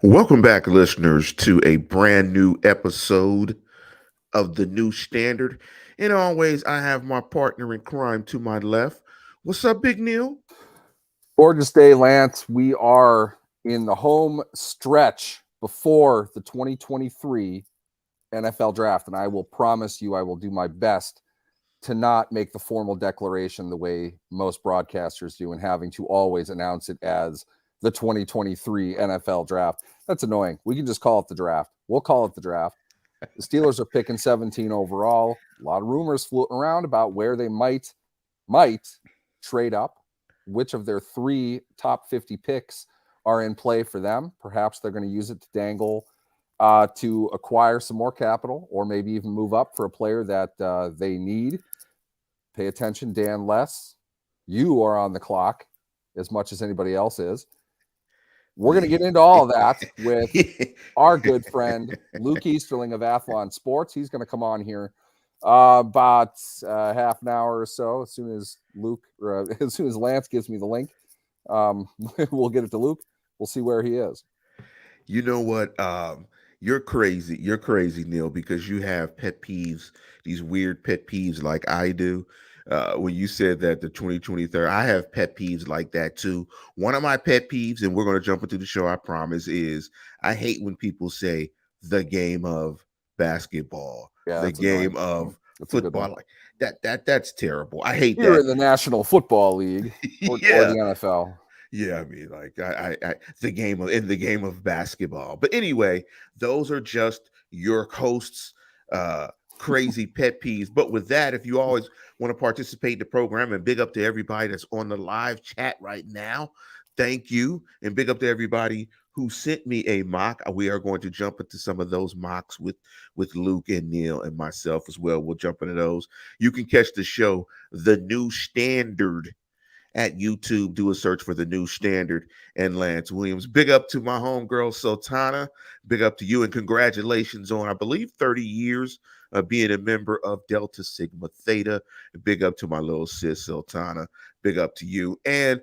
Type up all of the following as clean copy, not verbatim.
Welcome back, listeners, to a brand new episode of The New Standard. And always, I have my partner in crime to my left. What's up, Big Neal? Gorgeous day, Lance. We are in the home stretch before the 2023 NFL draft, and I will promise you I will do my best to not make the formal declaration the way most broadcasters do and having to always announce it as the 2023 NFL draft. That's annoying. We can just call it the draft. We'll call it the draft. The Steelers are picking 17 overall. A lot of rumors floating around about where they might trade up. Which of their three top 50 picks are in play for them. Perhaps they're going to use it to dangle to acquire some more capital or maybe even move up for a player that they need. Pay attention, Dan Less. You are on the clock as much as anybody else is. We're going to get into all of that with our good friend, Luke Easterling of Athlon Sports. He's going to come on here about half an hour or so. As soon as Lance gives me the link, we'll get it to Luke. We'll see where he is. You know what? You're crazy. You're crazy, Neal, because you have pet peeves, these weird pet peeves like I do. When you said that the 2023, I have pet peeves like that too. One of my pet peeves, and we're going to jump into the show, I promise, is I hate when people say the game of basketball, the game of football. Like that's terrible. I hate You're that. in the National Football League or the NFL. Yeah, I mean, like I the game of basketball. But anyway, those are just your hosts' crazy pet peeves. But with that, if you always want to participate in the program, and big up to everybody that's on the live chat right now, thank you, and big up to everybody who sent me a mock. We are going to jump into some of those mocks with Luke and Neal and myself as well. We'll jump into those. You can catch the show, The New Standard, at YouTube. Do a search for The New Standard and Lance Williams. Big up to my homegirl, Sultana. Big up to you, and congratulations on, I believe, 30 years of being a member of Delta Sigma Theta. Big up to my little sis, Sultana. Big up to you. And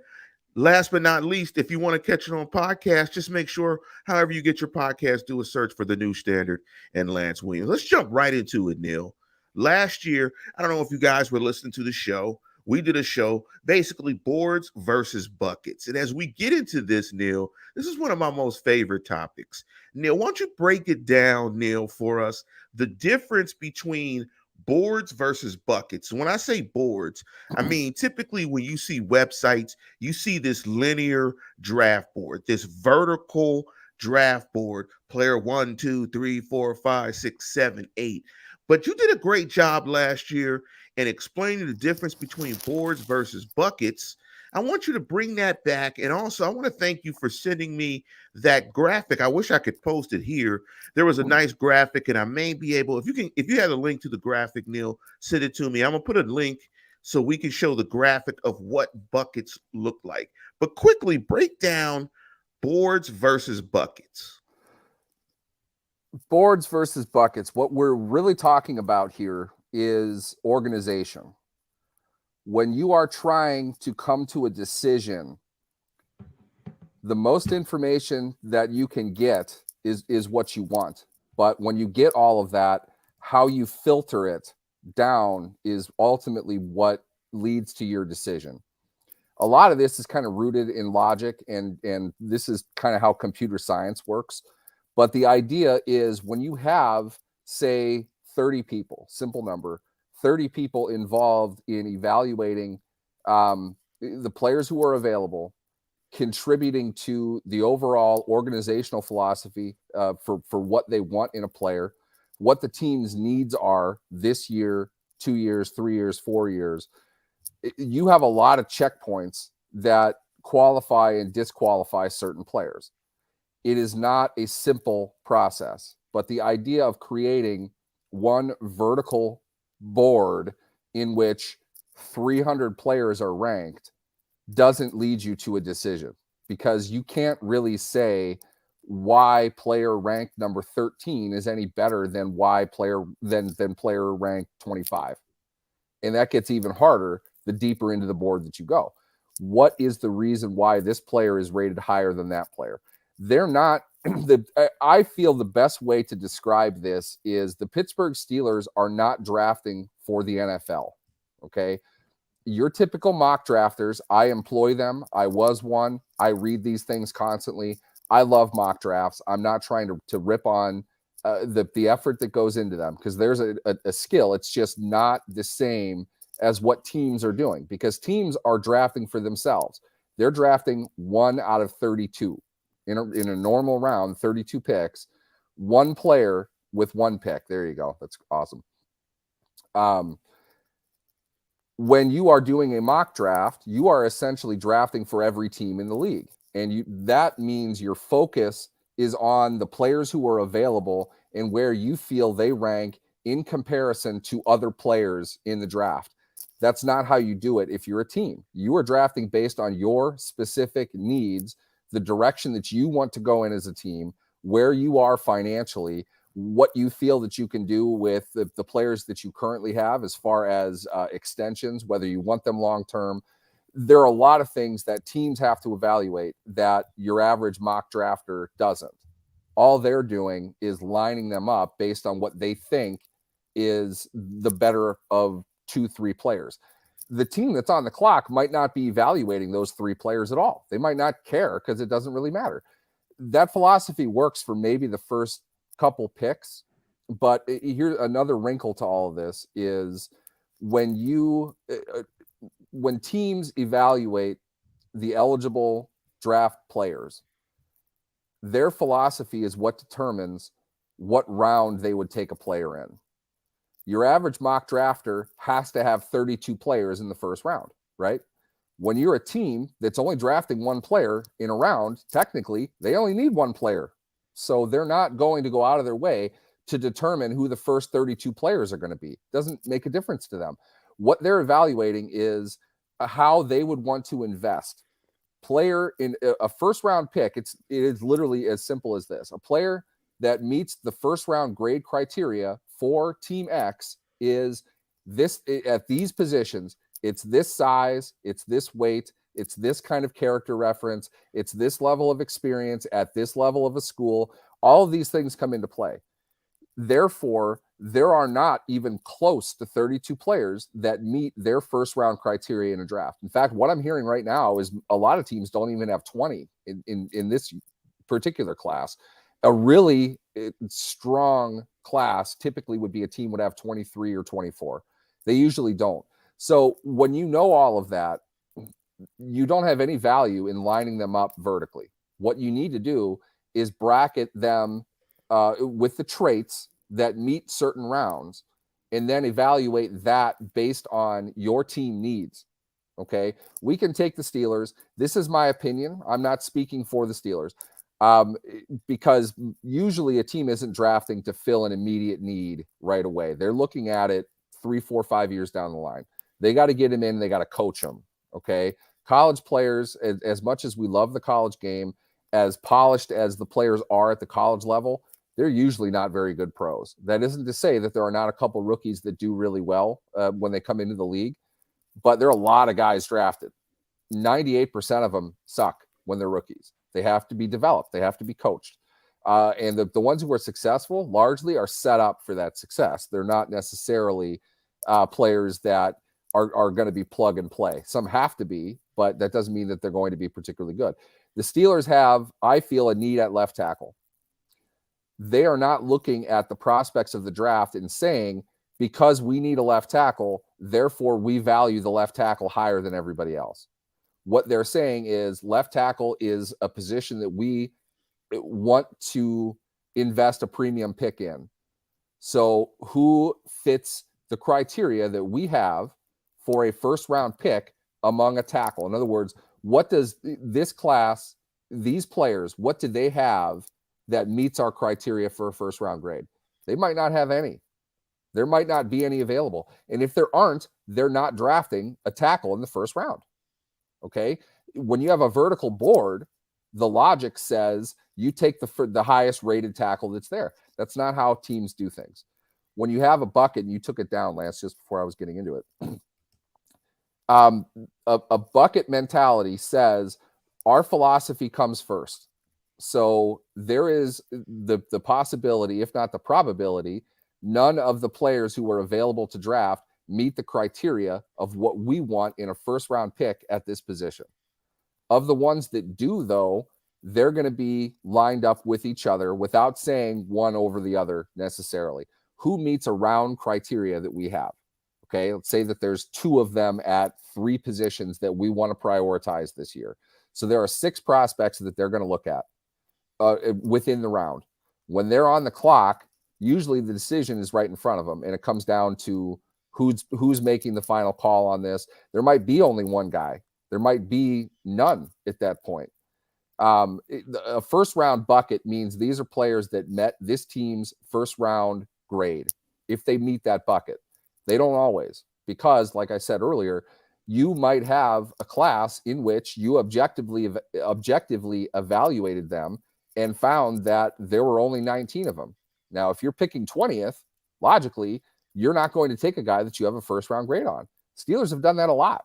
last but not least, if you want to catch it on podcast, just make sure, however you get your podcast, do a search for The New Standard and Lance Williams. Let's jump right into it, Neal. Last year, I don't know if you guys were listening to the show. We did a show, basically boards versus buckets. And as we get into this, Neal, this is one of my most favorite topics. Neal, why don't you break it down, Neal, for us, the difference between boards versus buckets. When I say boards, I mean typically when you see websites, you see this linear draft board, this vertical draft board, player 1, 2, 3, 4, 5, 6, 7, 8. But you did a great job last year in explaining the difference between boards versus buckets. I want you to bring that back. And also, I want to thank you for sending me that graphic. I wish I could post it here. There was a nice graphic, and I may be able, if you had a link to the graphic, Neal, send it to me. I'm gonna put a link so we can show the graphic of what buckets look like. But quickly break down boards versus buckets. Boards versus buckets. What we're really talking about here is organization. When you are trying to come to a decision, the most information that you can get is what you want. But when you get all of that, how you filter it down is ultimately what leads to your decision. A lot of this is kind of rooted in logic, and this is kind of how computer science works. But the idea is when you have, say, 30 people, simple number, 30 people involved in evaluating the players who are available, contributing to the overall organizational philosophy for what they want in a player, what the team's needs are this year, 2 years, 3 years, 4 years. You have a lot of checkpoints that qualify and disqualify certain players. It is not a simple process, but the idea of creating one vertical board in which 300 players are ranked doesn't lead you to a decision, because you can't really say why player ranked number 13 is any better than why player than player ranked 25. And that gets even harder the deeper into the board that you go. What is the reason why this player is rated higher than that player? They're not I feel the best way to describe this is the Pittsburgh Steelers are not drafting for the NFL. Okay. Your typical mock drafters, I employ them. I was one. I read these things constantly. I love mock drafts. I'm not trying to rip on the effort that goes into them, because there's a skill. It's just not the same as what teams are doing, because teams are drafting for themselves. They're drafting 1 out of 32 in a normal round, 32 picks, one player with one pick. There you go. That's awesome. When you are doing a mock draft, you are essentially drafting for every team in the league. And that means your focus is on the players who are available and where you feel they rank in comparison to other players in the draft. That's not how you do it if you're a team. You are drafting based on your specific needs, the direction that you want to go in as a team, where you are financially, what you feel that you can do with the players that you currently have as far as extensions, whether you want them long-term. There are a lot of things that teams have to evaluate that your average mock drafter doesn't. All they're doing is lining them up based on what they think is the better of 2-3 players. The team that's on the clock might not be evaluating those 3 players at all. They might not care because it doesn't really matter. That philosophy works for maybe the first couple picks, but here's another wrinkle to all of this is when teams evaluate the eligible draft players, their philosophy is what determines what round they would take a player in. Your average mock drafter has to have 32 players in the first round, right? When you're a team that's only drafting one player in a round, technically, they only need one player. So they're not going to go out of their way to determine who the first 32 players are going to be. It doesn't make a difference to them. What they're evaluating is how they would want to invest. Player in a first round pick, it is literally as simple as this. A player that meets the first round grade criteria for Team X is this at these positions. It's this size, it's this weight, it's this kind of character reference, it's this level of experience at this level of a school. All of these things come into play. Therefore, there are not even close to 32 players that meet their first round criteria in a draft. In fact, what I'm hearing right now is a lot of teams don't even have 20 in this particular class. A really strong class typically would be a team would have 23 or 24. They usually don't. So when you know all of that, you don't have any value in lining them up vertically. What you need to do is bracket them with the traits that meet certain rounds, and then evaluate that based on your team needs. Okay, we can take the Steelers. This is my opinion. I'm not speaking for the Steelers, because usually a team isn't drafting to fill an immediate need right away. They're looking at it 3, 4, 5 years down the line. They got to get him in. They got to coach him. Okay. College players, as much as we love the college game, as polished as the players are at the college level, they're usually not very good pros. That isn't to say that there are not a couple rookies that do really well when they come into the league, but there are a lot of guys drafted. 98% of them suck when they're rookies. They have to be developed. They have to be coached. And the ones who are successful largely are set up for that success. They're not necessarily players that are going to be plug and play. Some have to be, but that doesn't mean that they're going to be particularly good. The Steelers have, I feel, a need at left tackle. They are not looking at the prospects of the draft and saying, because we need a left tackle, therefore we value the left tackle higher than everybody else. What they're saying is left tackle is a position that we want to invest a premium pick in. So who fits the criteria that we have for a first round pick among a tackle? In other words, what does this class, these players, what do they have that meets our criteria for a first round grade? They might not have any. There might not be any available. And if there aren't, they're not drafting a tackle in the first round. Okay. When you have a vertical board, the logic says you take the highest rated tackle that's there. That's not how teams do things. When you have a bucket, and you took it down, Lance, just before I was getting into it. A bucket mentality says our philosophy comes first. So there is the possibility, if not the probability, none of the players who are available to draft meet the criteria of what we want in a first round pick at this position. Of the ones that do, though, they're going to be lined up with each other without saying one over the other necessarily. Who meets a round criteria that we have? Okay, let's say that there's 2 of them at 3 positions that we want to prioritize this year. So there are 6 prospects that they're going to look at within the round. When they're on the clock, usually the decision is right in front of them, and it comes down to who's making the final call on this. There might be only one guy. There might be none at that point. A first round bucket means these are players that met this team's first round grade. If they meet that bucket, they don't always, because like I said earlier, you might have a class in which you objectively evaluated them and found that there were only 19 of them. Now, if you're picking 20th, logically, you're not going to take a guy that you have a first round grade on. Steelers have done that a lot.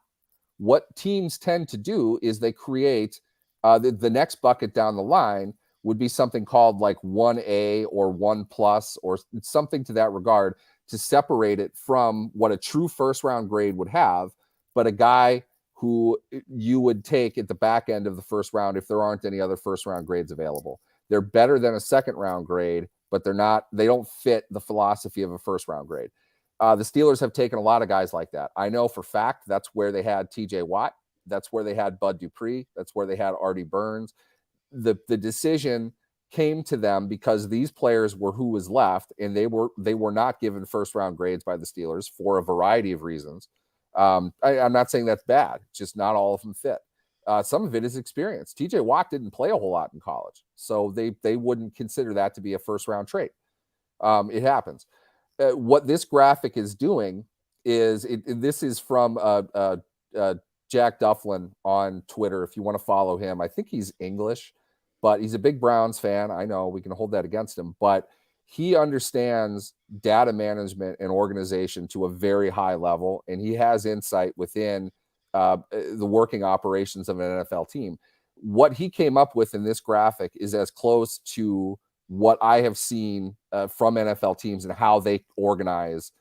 What teams tend to do is they create the next bucket down the line would be something called like 1A or 1 plus or something to that regard to separate it from what a true first round grade would have, but a guy who you would take at the back end of the first round if there aren't any other first round grades available. They're better than a second round grade, but they don't fit the philosophy of a first round grade. The Steelers have taken a lot of guys like that. I know for fact that's where they had TJ Watt. That's where they had Bud Dupree. That's where they had Artie Burns. The decision came to them because these players were who was left, and they were not given first round grades by the Steelers for a variety of reasons. I'm not saying that's bad. Just not all of them fit. Some of it is experience. TJ Watt didn't play a whole lot in college, so they wouldn't consider that to be a first round trait. It happens. What this graphic is doing is this is from Jack Dufflin on Twitter. If you want to follow him, I think he's English, but he's a big Browns fan. I know we can hold that against him, but he understands data management and organization to a very high level, and he has insight within the working operations of an NFL team. What he came up with in this graphic is as close to what I have seen from NFL teams and how they organize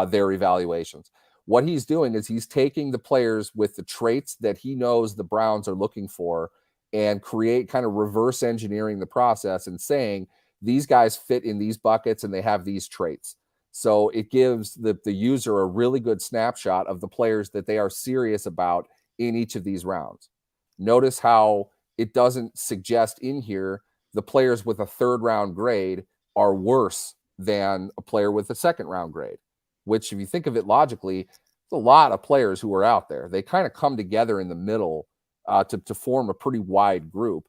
their evaluations. What he's doing is he's taking the players with the traits that he knows the Browns are looking for and create kind of reverse engineering the process and saying these guys fit in these buckets and they have these traits. So it gives the user a really good snapshot of the players that they are serious about in each of these rounds. Notice how it doesn't suggest in here the players with a third round grade are worse than a player with a second round grade, which if you think of it logically, it's a lot of players who are out there. They kind of come together in the middle to form a pretty wide group.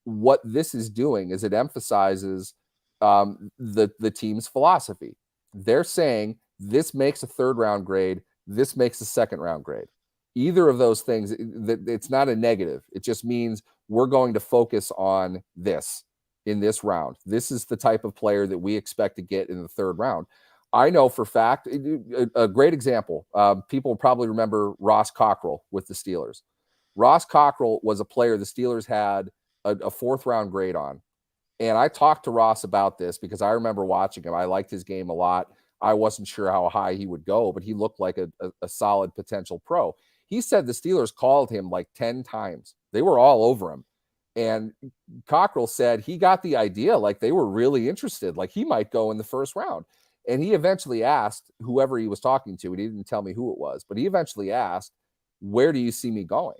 What this is doing is it emphasizes the team's philosophy. They're saying this makes a third round grade, this makes a second round grade. Either of those things, it's not a negative. It just means we're going to focus on this in this round. This is the type of player that we expect to get in the third round. I know for fact, a great example, people probably remember Ross Cockrell with the Steelers. Ross Cockrell was a player the Steelers had a fourth round grade on. And I talked to Ross about this because I remember watching him. I liked his game a lot. I wasn't sure how high he would go, but he looked like a solid potential pro. He said the Steelers called him like 10 times. They were all over him. And Cockrell said he got the idea, like they were really interested, like he might go in the first round. And he eventually asked whoever he was talking to, and he didn't tell me who it was, but he eventually asked, where do you see me going?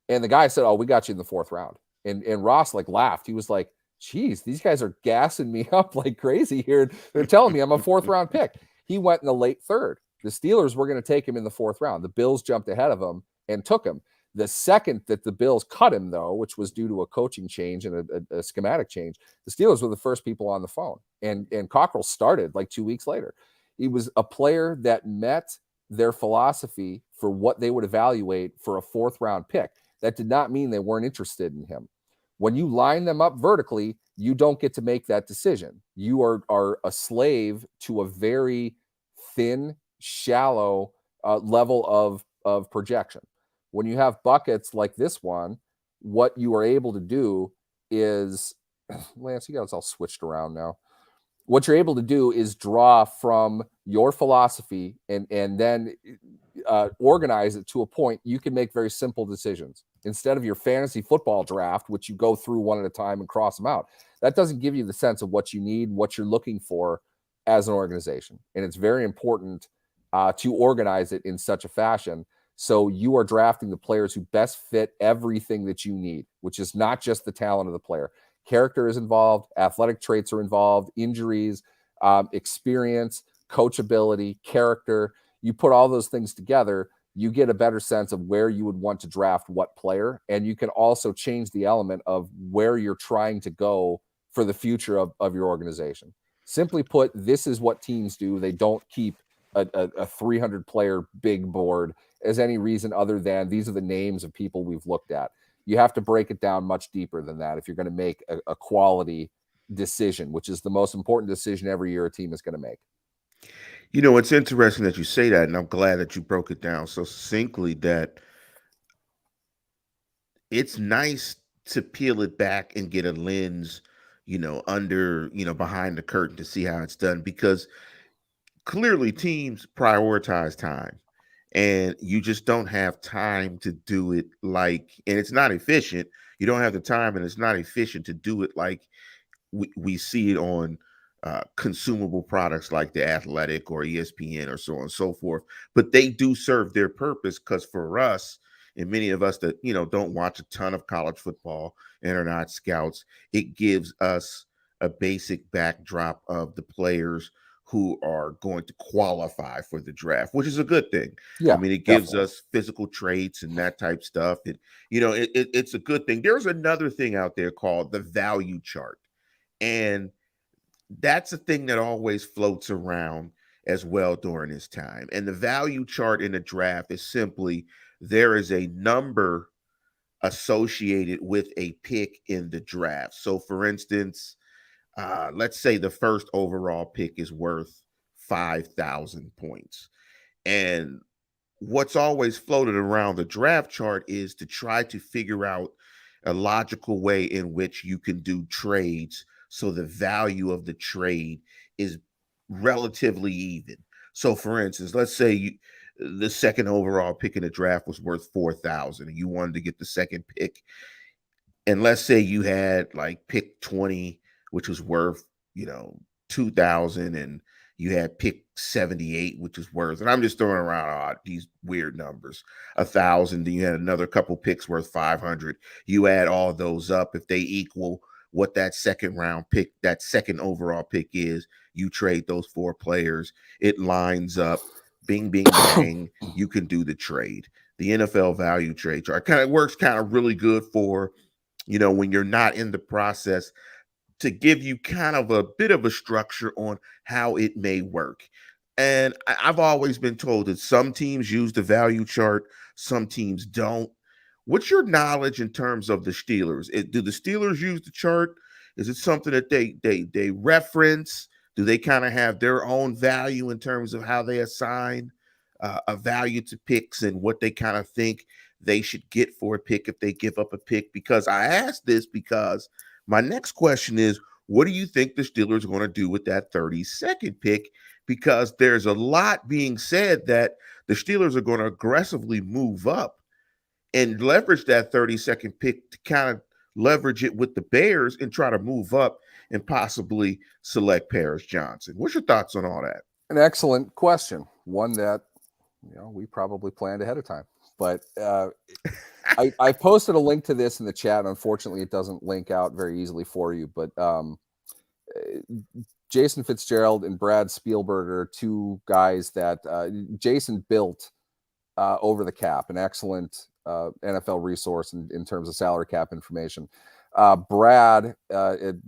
And the guy said, oh, we got you in the fourth round. And Ross like laughed. He was like, geez, these guys are gassing me up like crazy here. They're telling me I'm a fourth round pick. He went in the late third. The Steelers were going to take him in the fourth round. The Bills jumped ahead of him and took him. The second that the Bills cut him, though, which was due to a coaching change and a schematic change, the Steelers were the first people on the phone. And Cockrell started like 2 weeks later. He was a player that met their philosophy for what they would evaluate for a fourth round pick. That did not mean they weren't interested in him. When you line them up vertically, you don't get to make that decision. You are a slave to a very thin, shallow level of projection. When you have buckets like this one, what you are able to do is Lance, you got us all switched around now. What you're able to do is draw from your philosophy and then organize it to a point you can make very simple decisions instead of your fantasy football draft, which you go through one at a time and cross them out. That doesn't give you the sense of what you need, what you're looking for as an organization. And it's very important to organize it in such a fashion so you are drafting the players who best fit everything that you need, which is not just the talent of the player. Character is involved, athletic traits are involved, injuries, experience, coachability, character. You put all those things together, you get a better sense of where you would want to draft what player. And you can also change the element of where you're trying to go for the future of your organization. Simply put, this is what teams do. They don't keep a 300 player big board as any reason other than these are the names of people we've looked at. You have to break it down much deeper than that if you're going to make a quality decision, which is the most important decision every year a team is going to make. You know, it's interesting that you say that, and I'm glad that you broke it down so succinctly that it's nice to peel it back and get a lens, behind the curtain to see how it's done because clearly teams prioritize time and you just don't have time to do it and it's not efficient. You don't have the time and it's not efficient to do it like we see it on consumable products like the Athletic or ESPN or so on and so forth. But they do serve their purpose because for us, and many of us that don't watch a ton of college football and are not scouts, it gives us a basic backdrop of the players who are going to qualify for the draft, which is a good thing. Yeah, I mean, it gives definitely. us physical traits and that type stuff. And, it's a good thing. There's another thing out there called the value chart. And that's a thing that always floats around as well during this time. And the value chart in the draft is simply there is a number associated with a pick in the draft. So, for instance, let's say the first overall pick is worth 5,000 points. And what's always floated around the draft chart is to try to figure out a logical way in which you can do trades so the value of the trade is relatively even. So, for instance, let's say the second overall pick in the draft was worth 4,000 and you wanted to get the second pick, and let's say you had like pick 20, which was worth, 2,000, and you had pick 78, which is worth, and I'm just throwing around these weird numbers, 1,000, then you had another couple picks worth 500. You add all those up. If they equal what that second round pick, that second overall pick is, you trade those four players. It lines up. Bing, bing, bang. You can do the trade. The NFL value trade chart kind of works kind of really good for when you're not in the process, to give you kind of a bit of a structure on how it may work. And I've always been told that some teams use the value chart, some teams don't. What's your knowledge in terms of the Steelers? Do the Steelers use the chart? Is it something that they reference? Do they kind of have their own value in terms of how they assign a value to picks and what they kind of think they should get for a pick if they give up a pick? Because I asked this because my next question is, what do you think the Steelers are going to do with that 32nd pick? Because there's a lot being said that the Steelers are going to aggressively move up and leverage that 32nd pick to kind of leverage it with the Bears and try to move up and possibly select Paris Johnson. What's your thoughts on all that? An excellent question. One that we probably planned ahead of time. But I posted a link to this in the chat. Unfortunately, it doesn't link out very easily for you. But Jason Fitzgerald and Brad Spielberg are two guys that Jason built Over the Cap, an excellent NFL resource in terms of salary cap information. Brad,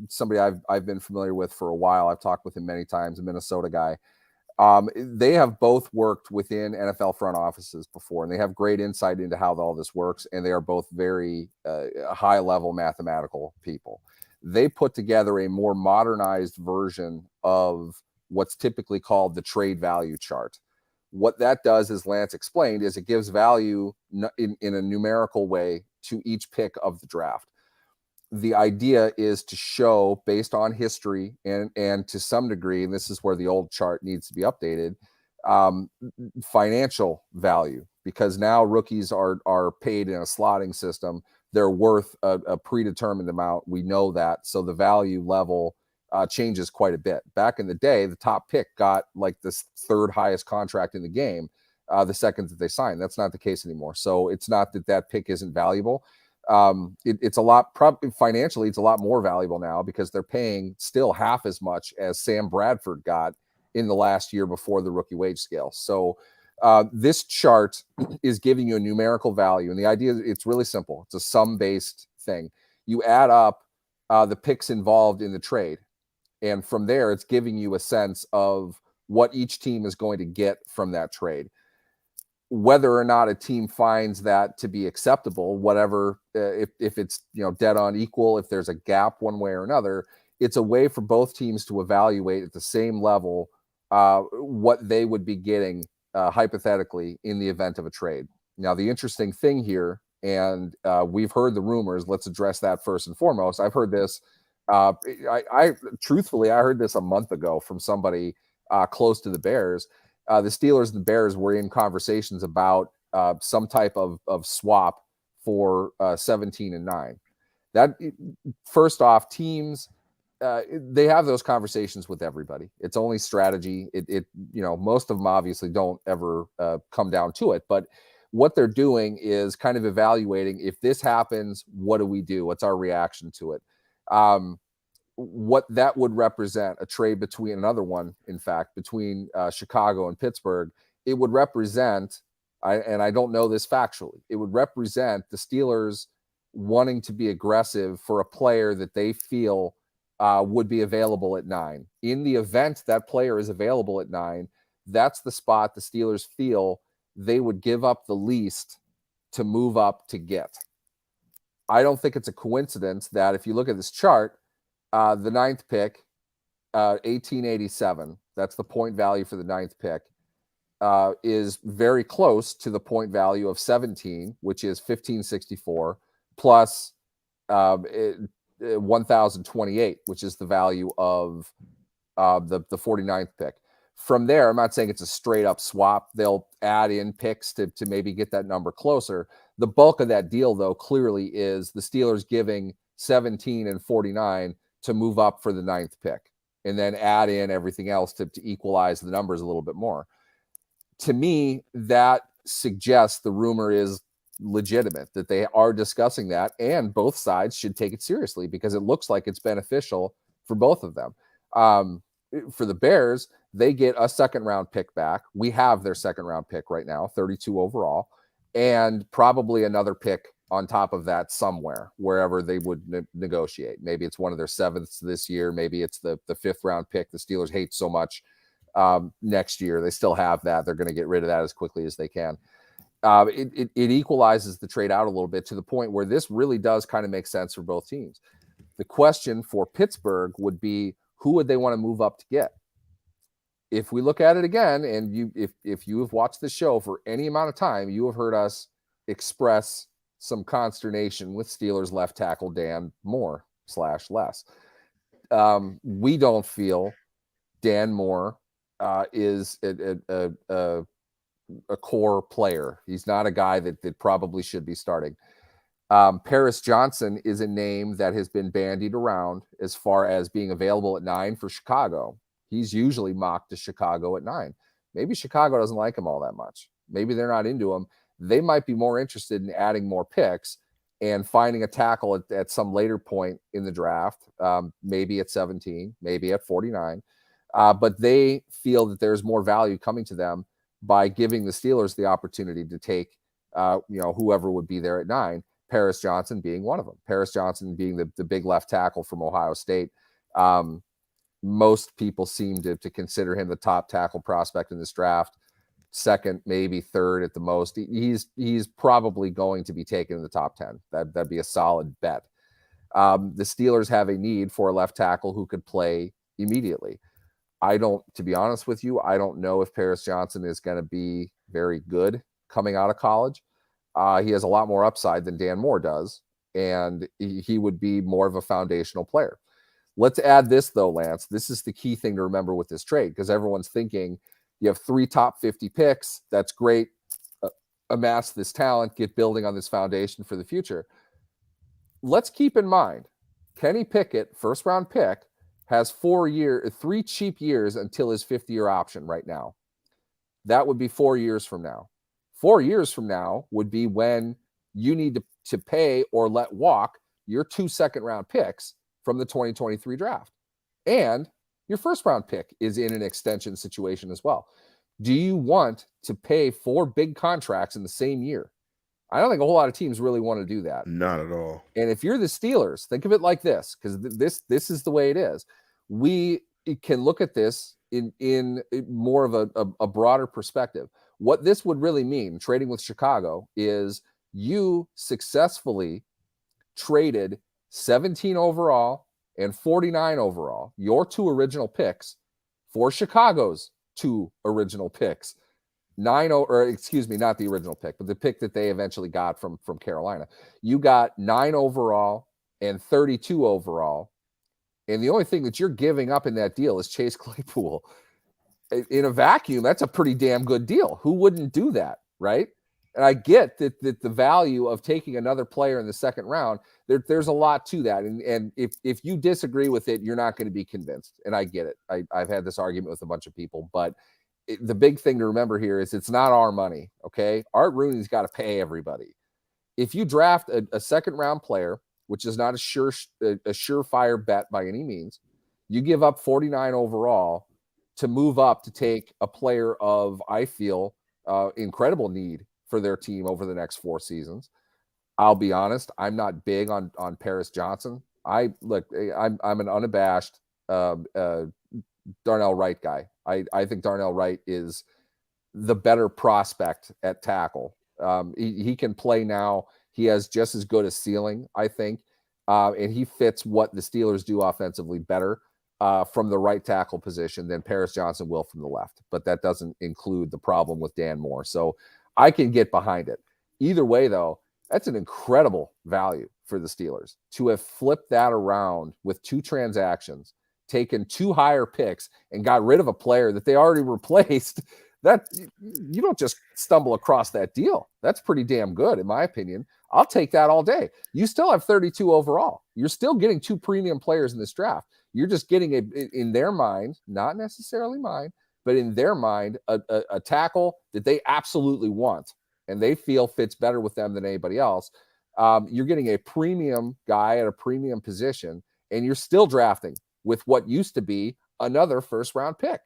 somebody I've been familiar with for a while. I've talked with him many times, a Minnesota guy. They have both worked within NFL front offices before, and they have great insight into how all this works. And they are both very high level mathematical people. They put together a more modernized version of what's typically called the trade value chart. What that does, as Lance explained, is it gives value in a numerical way to each pick of the draft. the idea is to show, based on history and to some degree, and this is where the old chart needs to be updated, financial value, because now rookies are paid in a slotting system. They're worth a predetermined amount. We know that. So the value level changes quite a bit. Back in the day, the top pick got like this third highest contract in the game the second that they signed. That's not the case anymore. So it's not that pick isn't valuable. It's a lot financially, it's a lot more valuable now because they're paying still half as much as Sam Bradford got in the last year before the rookie wage scale. So this chart is giving you a numerical value, and the idea, it's really simple. It's a sum-based thing. You add up the picks involved in the trade, and from there, it's giving you a sense of what each team is going to get from that trade. Whether or not a team finds that to be acceptable, whatever, if it's dead on equal, if there's a gap one way or another, it's a way for both teams to evaluate at the same level what they would be getting hypothetically in the event of a trade. Now, the interesting thing here, and we've heard the rumors. Let's address that first and foremost. I've heard this. I truthfully, I heard this a month ago from somebody close to the Bears. The Steelers and the Bears were in conversations about some type of swap for 17 and 9. That, first off, teams, they have those conversations with everybody. It's only strategy. Most of them obviously don't ever come down to it, but what they're doing is kind of evaluating, if this happens, what do we do? What's our reaction to it? What that would represent, a trade between another one, in fact, between Chicago and Pittsburgh, it would represent, and I don't know this factually, it would represent the Steelers wanting to be aggressive for a player that they feel would be available at 9. In the event that player is available at 9, that's the spot the Steelers feel they would give up the least to move up to get. I don't think it's a coincidence that if you look at this chart, the 9th pick, 1887, that's the point value for the 9th pick, is very close to the point value of 17, which is 1564, plus 1028, which is the value of the 49th pick. From there, I'm not saying it's a straight up swap. They'll add in picks to maybe get that number closer. The bulk of that deal, though, clearly is the Steelers giving 17 and 49 to move up for the 9th pick, and then add in everything else to equalize the numbers a little bit more. To me, that suggests the rumor is legitimate, that they are discussing that, and both sides should take it seriously because it looks like it's beneficial for both of them. For the Bears, they get a second-round pick back. We have their second-round pick right now, 32 overall, and probably another pick on top of that somewhere, wherever they would negotiate. Maybe it's one of their 7ths this year. Maybe it's the 5th-round pick the Steelers hate so much next year. They still have that. They're going to get rid of that as quickly as they can. It equalizes the trade out a little bit to the point where this really does kind of make sense for both teams. The question for Pittsburgh would be, who would they want to move up to get? If we look at it again, and if you have watched the show for any amount of time, you have heard us express some consternation with Steelers left tackle Dan Moore /less. We don't feel Dan Moore is a core player. He's not a guy that probably should be starting. Paris Johnson is a name that has been bandied around as far as being available at 9 for Chicago. He's usually mocked to Chicago at 9. Maybe Chicago doesn't like him all that much. Maybe they're not into him. They might be more interested in adding more picks and finding a tackle at some later point in the draft, maybe at 17, maybe at 49. But they feel that there's more value coming to them by giving the Steelers the opportunity to take whoever would be there at 9, Paris Johnson being one of them. Paris Johnson being the big left tackle from Ohio State. Most people seem to consider him the top tackle prospect in this draft. Second, maybe third at the most. He's probably going to be taken in the top 10. That'd be a solid bet. The Steelers have a need for a left tackle who could play immediately. To be honest with you, I don't know if Paris Johnson is going to be very good coming out of college. He has a lot more upside than Dan Moore does. and he would be more of a foundational player. Let's add this, though, Lance. This is the key thing to remember with this trade, because everyone's thinking you have 3 top 50 picks. That's great. Amass this talent, get building on this foundation for the future. Let's keep in mind, Kenny Pickett, first-round pick, has 3 cheap years until his 5th-year option right now. That would be 4 years from now. 4 years from now would be when you need to pay or let walk your 2 second-round picks from the 2023 draft. And your first-round pick is in an extension situation as well. Do you want to pay 4 big contracts in the same year? I don't think a whole lot of teams really want to do that. Not at all. And if you're the Steelers, think of it like this, because this is the way it is. We can look at this in more of a broader perspective. What this would really mean, trading with Chicago, is you successfully traded 17 overall and 49 overall, your 2 original picks, for Chicago's 2 original picks. Not the original pick, but the pick that they eventually got from Carolina. You got 9 overall and 32 overall. And the only thing that you're giving up in that deal is Chase Claypool. In a vacuum, that's a pretty damn good deal. Who wouldn't do that, right? And I get that the value of taking another player in the second round, there's a lot to that. And if you disagree with it, you're not going to be convinced. And I get it. I've had this argument with a bunch of people. But the big thing to remember here is it's not our money, okay? Art Rooney's got to pay everybody. If you draft a second-round player, which is not a surefire bet by any means, you give up 49 overall to move up to take a player of, I feel, incredible need for their team over the next 4 seasons. I'll be honest, I'm not big on Paris Johnson. I'm an unabashed Darnell Wright guy. I think Darnell Wright is the better prospect at tackle. He can play now. He has just as good a ceiling, I think, and he fits what the Steelers do offensively better from the right tackle position than Paris Johnson will from the left. But that doesn't include the problem with Dan Moore. So I can get behind it. Either way, though, that's an incredible value for the Steelers to have flipped that around with 2 transactions, taken 2 higher picks, and got rid of a player that they already replaced. That you don't just stumble across that deal. That's pretty damn good, in my opinion. I'll take that all day. You still have 32 overall. You're still getting 2 premium players in this draft. You're just getting in their mind, not necessarily mine, but in their mind, a tackle that they absolutely want and they feel fits better with them than anybody else. You're getting a premium guy at a premium position, and you're still drafting with what used to be another first-round pick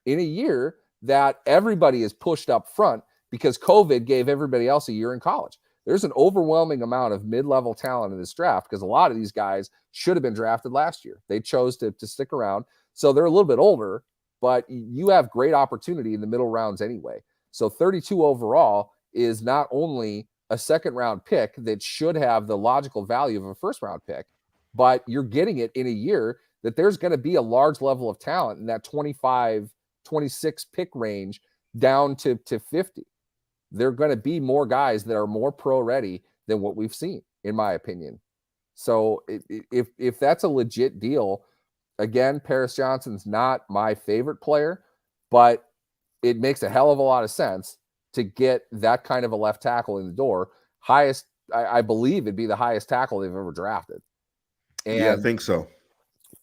in a year that everybody is pushed up front because COVID gave everybody else a year in college. There's an overwhelming amount of mid-level talent in this draft because a lot of these guys should have been drafted last year. They chose to stick around. So they're a little bit older, but you have great opportunity in the middle rounds anyway. So 32 overall is not only a second-round pick that should have the logical value of a first-round pick, but you're getting it in a year that there's going to be a large level of talent in that 25, 26 pick range down to 50. There are going to be more guys that are more pro ready than what we've seen, in my opinion. So if that's a legit deal, again, Paris Johnson's not my favorite player, but it makes a hell of a lot of sense to get that kind of a left tackle in the door. Highest, I believe it'd be the highest tackle they've ever drafted. And yeah, I think so.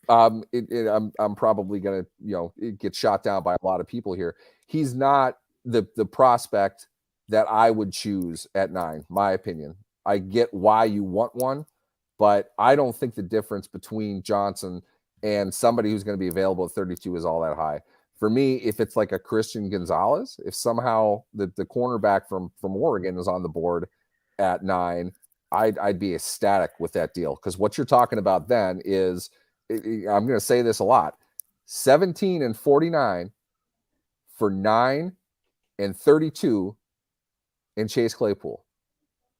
I'm probably going to, get shot down by a lot of people here. He's not the prospect that I would choose at 9, my opinion. I get why you want one, but I don't think the difference between Johnson and somebody who's going to be available at 32 is all that high. For me, if it's like a Christian Gonzalez, if somehow the cornerback from Oregon is on the board at 9, I'd be ecstatic with that deal, because what you're talking about then is, I'm going to say this a lot, 17 and 49 for 9 and 32 in Chase Claypool.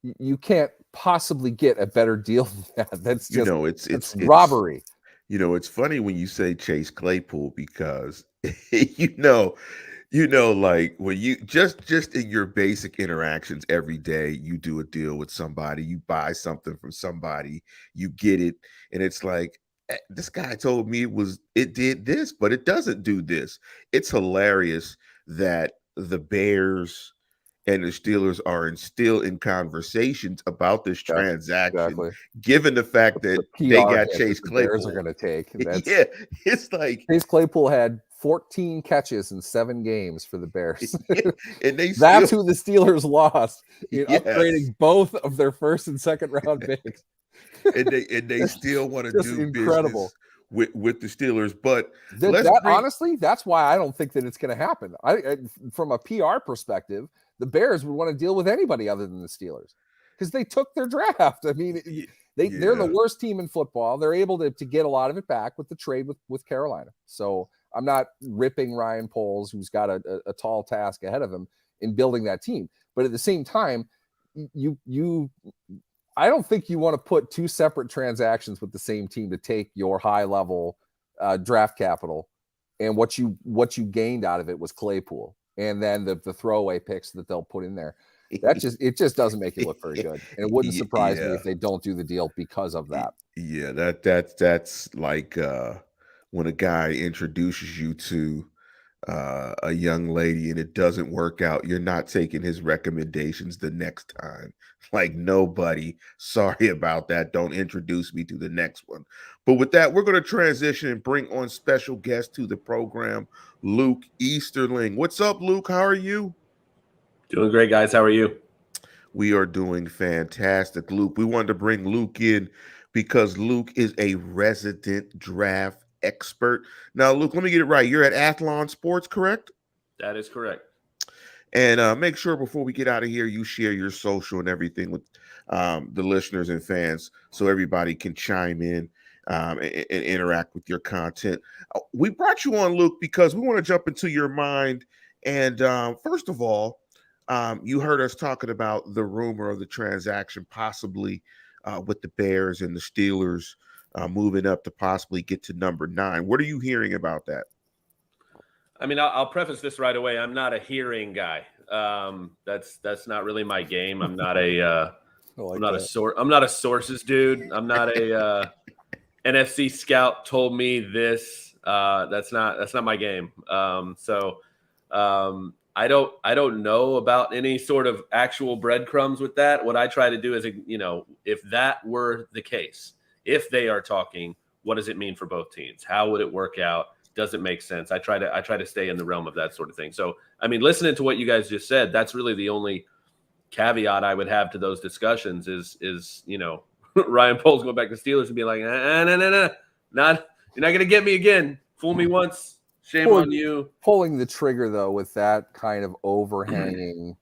You can't possibly get a better deal than that. That's just, it's robbery. It's funny when you say Chase Claypool, because like when you just in your basic interactions every day, you do a deal with somebody, you buy something from somebody, you get it, and it's like, this guy told me it did this, but it doesn't do this. It's hilarious that the Bears and the Steelers are still in conversations about this Yeah, transaction, exactly. given the fact The that they PR got hit that Chase the Bears are Claypool. going to take. And that's Yeah, it's like, Chase Claypool had 14 catches in 7 games for the Bears. and they That's still, who the Steelers lost in yes, upgrading both of their first and second round picks. and they still want to Just do incredible. business with the Steelers. But let's That bring, honestly, that's why I don't think that it's going to happen. From a PR perspective, the Bears would want to deal with anybody other than the Steelers because they took their draft. I mean, they're the yeah, worst team in football. They're able to get a lot of it back with the trade with Carolina. So I'm not ripping Ryan Poles, who's got a tall task ahead of him in building that team. But at the same time, I don't think you want to put 2 separate transactions with the same team to take your high level draft capital, and what you gained out of it was Claypool, and then the throwaway picks that they'll put in there. It just doesn't make it look very good, and it wouldn't surprise me if they don't do the deal because of that. Yeah, that's like when a guy introduces you to a young lady and it doesn't work out, you're not taking his recommendations the next time. Like, nobody, sorry about that. Don't introduce me to the next one. But with that, we're going to transition and bring on special guest to the program, Luke Easterling. What's up, Luke? How are you? Doing great, guys. How are you? We are doing fantastic, Luke. We wanted to bring Luke in because Luke is a resident draft expert. Now, Luke, let me get it right. You're at Athlon Sports, correct? That is correct. And make sure before we get out of here, you share your social and everything with the listeners and fans so everybody can chime in and interact with your content. We brought you on, Luke, because we want to jump into your mind. And first of all, you heard us talking about the rumor of the transaction possibly with the Bears and the Steelers moving up to possibly get to number 9. What are you hearing about that? I mean, I'll preface this right away. I'm not a hearing guy. That's not really my game. I'm not a I'm not a sources dude. I'm not a NFC scout told me this. That's not my game. I don't know about any sort of actual breadcrumbs with that. What I try to do is, if that were the case, if they are talking, what does it mean for both teams? How would it work out? Does it make sense? I try to stay in the realm of that sort of thing. So, I mean, listening to what you guys just said, that's really the only caveat I would have to those discussions is Ryan Poles going back to Steelers and be like, no, you're not going to get me again. Fool me once, shame on you. Pulling the trigger though with that kind of overhanging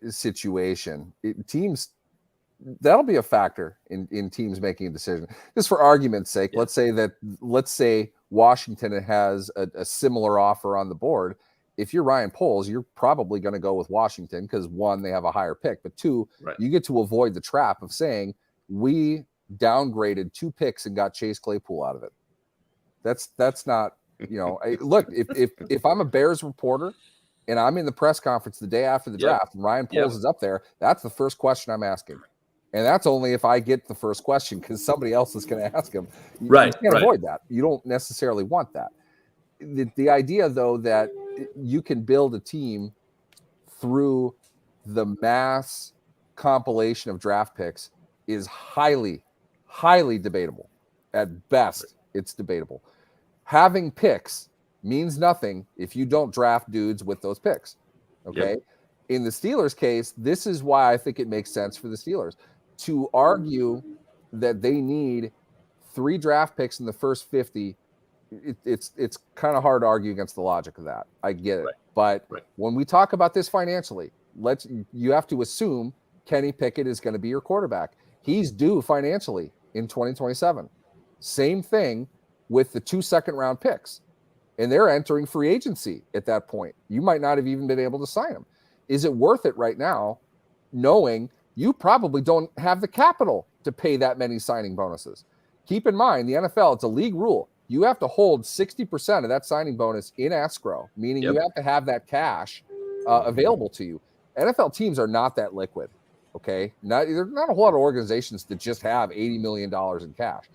situation, teams, that'll be a factor in teams making a decision. Just for argument's sake, let's say Washington has a similar offer on the board. If you're Ryan Poles, you're probably going to go with Washington because 1, they have a higher pick, but 2, you get to avoid the trap of saying we downgraded 2 picks and got Chase Claypool out of it. That's not, look, if I'm a Bears reporter and I'm in the press conference the day after the draft and Ryan Poles is up there, that's the first question I'm asking. And that's only if I get the first question because somebody else is going to ask him. You can't avoid that. You don't necessarily want that. The idea, though, that you can build a team through the mass compilation of draft picks is highly, highly debatable. At best, it's debatable. Having picks means nothing if you don't draft dudes with those picks. Okay? Yep. In the Steelers' case, this is why I think it makes sense for the Steelers to argue that they need 3 draft picks in the first 50. It's kind of hard to argue against the logic of that. I get it. But when we talk about this financially, you have to assume Kenny Pickett is going to be your quarterback. He's due financially in 2027. Same thing with the 2 second-round picks. And they're entering free agency at that point. You might not have even been able to sign them. Is it worth it right now, knowing you probably don't have the capital to pay that many signing bonuses? Keep in mind, the NFL, it's a league rule. you have to hold 60% of that signing bonus in escrow, meaning you have to have that cash available to you. NFL teams are not that liquid, okay? There's not a whole lot of organizations that just have $80 million in cash.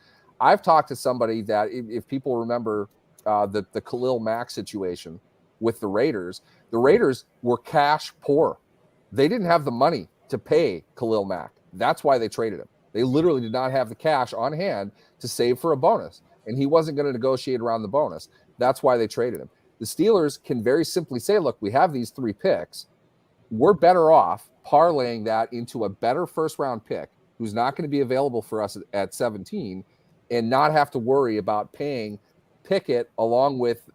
I've talked to somebody that, if people remember the Khalil Mack situation with the Raiders were cash poor. They didn't have the money to pay Khalil Mack. That's why they traded him. They literally did not have the cash on hand to save for a bonus, and he wasn't going to negotiate around the bonus. That's why they traded him. The Steelers can very simply say, look, we have these 3 picks. We're better off parlaying that into a better first-round pick who's not going to be available for us at 17 and not have to worry about paying Pickett along with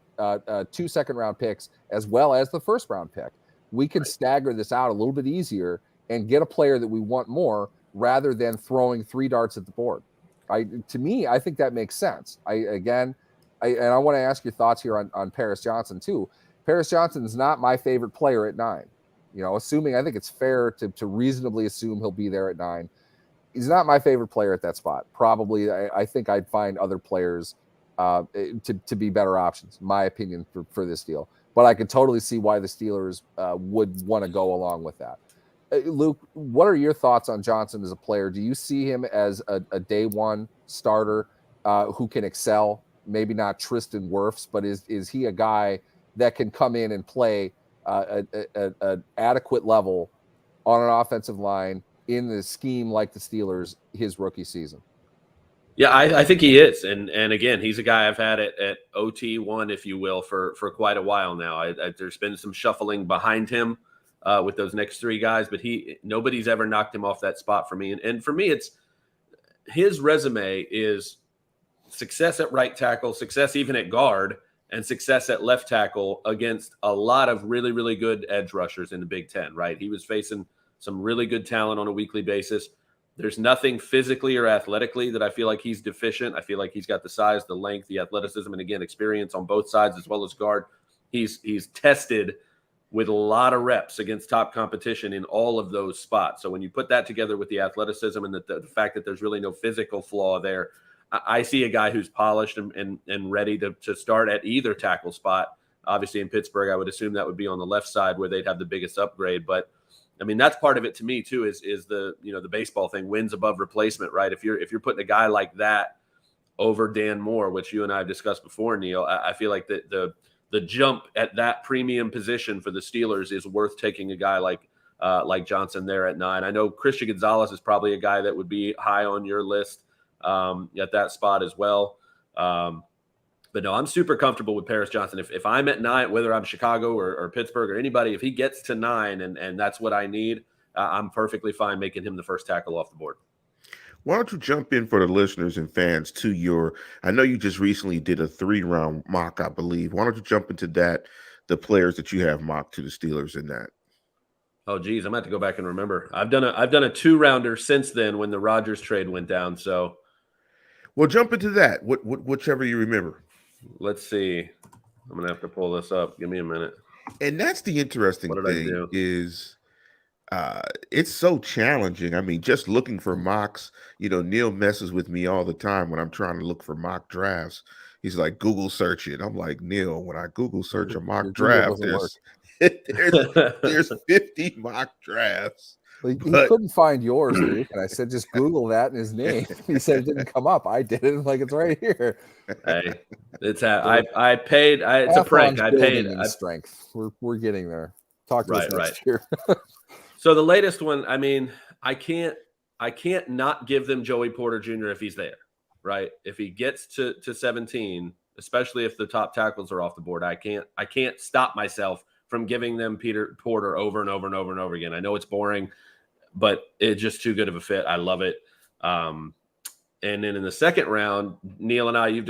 2 second-round picks as well as the first-round pick. We can stagger this out a little bit easier and get a player that we want more rather than throwing 3 darts at the board. To me, I think that makes sense. I want to ask your thoughts here on Paris Johnson too. Paris Johnson is not my favorite player at 9. I think it's fair to reasonably assume he'll be there at 9. He's not my favorite player at that spot. Probably, I think I'd find other players to be better options, in my opinion, for this deal. But I could totally see why the Steelers would want to go along with that. Luke, what are your thoughts on Johnson as a player? Do you see him as a day one starter who can excel? Maybe not Tristan Wirfs, but is he a guy that can come in and play an adequate level on an offensive line in the scheme like the Steelers his rookie season? Yeah, I think he is. And again, he's a guy I've had at OT1, if you will, for quite a while now. There's been some shuffling behind him with those next 3 guys, but nobody's ever knocked him off that spot for me. And for me, it's his resume is success at right tackle, success even at guard, and success at left tackle against a lot of really, really good edge rushers in the Big Ten, right? He was facing some really good talent on a weekly basis. There's nothing physically or athletically that I feel like he's deficient. I feel like he's got the size, the length, the athleticism, and again, experience on both sides as well as guard. He's tested with a lot of reps against top competition in all of those spots. So when you put that together with the athleticism and the fact that there's really no physical flaw there, I see a guy who's polished and ready to start at either tackle spot. Obviously in Pittsburgh, I would assume that would be on the left side where they'd have the biggest upgrade. But I mean, that's part of it to me too, is the baseball thing, wins above replacement, right? If you're putting a guy like that over Dan Moore, which you and I have discussed before, Neal, I feel like the jump at that premium position for the Steelers is worth taking a guy like Johnson there at 9. I know Christian Gonzalez is probably a guy that would be high on your list at that spot as well. But no, I'm super comfortable with Paris Johnson. If I'm at 9, whether I'm Chicago or Pittsburgh or anybody, if he gets to 9 and that's what I need, I'm perfectly fine making him the first tackle off the board. Why don't you jump in for the listeners and fans to I know you just recently did a 3-round mock, I believe. Why don't you jump into that, the players that you have mocked to the Steelers in that? Oh, geez, I'm going to have to go back and remember. I've done a 2-rounder since then when the Rodgers trade went down. So, well, jump into that. Whichever you remember. Let's see. I'm going to have to pull this up. Give me a minute. And that's the interesting thing is it's so challenging. I mean, just looking for mocks, Neal messes with me all the time when I'm trying to look for mock drafts. He's like, Google search it. I'm like, Neal, when I Google search a mock draft, there's 50 mock drafts. He couldn't find yours, Luke. And I said, just Google that and his name. He said it didn't come up. I did it. Like, it's right here. Hey, I paid. It's a prank. I paid. Strength. We're getting there. Talk to us next year. So the latest one, I mean, I can't not give them Joey Porter Jr. if he's there, right? If he gets to 17, especially if the top tackles are off the board, I can't stop myself from giving them Peter Porter over and over and over and over again. I know it's boring, but it's just too good of a fit. I love it. And then in the second round, Neal and I, you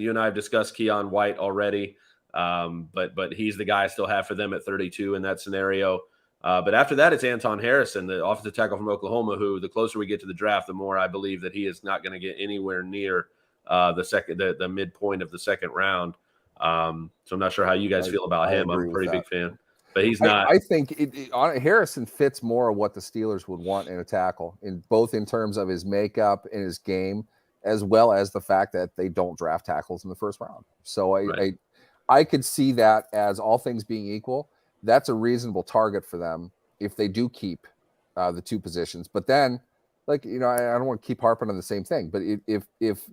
and I have discussed Keon White already. But he's the guy I still have for them at 32 in that scenario. But after that, it's Anton Harrison, the offensive tackle from Oklahoma, who the closer we get to the draft, the more I believe that he is not going to get anywhere near the midpoint of the second round. So I'm not sure how you guys feel about him. I'm a pretty big fan, but he's not. I think Harrison fits more of what the Steelers would want in a tackle, in terms of his makeup and his game. as well as the fact that they don't draft tackles in the first round. So Right. I could see that as all things being equal, that's a reasonable target for them if they do keep the two positions. But then, like, I don't want to keep harping on the same thing, but if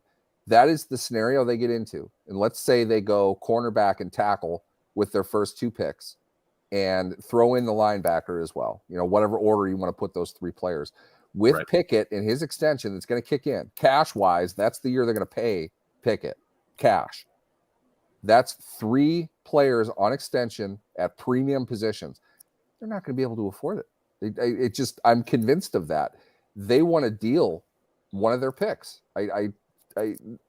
that is the scenario they get into, and let's say they go cornerback and tackle with their first two picks and throw in the linebacker as well, whatever order you want to put those three players. With Right. Pickett and his extension that's going to kick in, cash-wise, that's the year they're going to pay Pickett cash. That's three players on extension at premium positions. They're not going to be able to afford it. I'm convinced of that. They want to deal one of their picks. I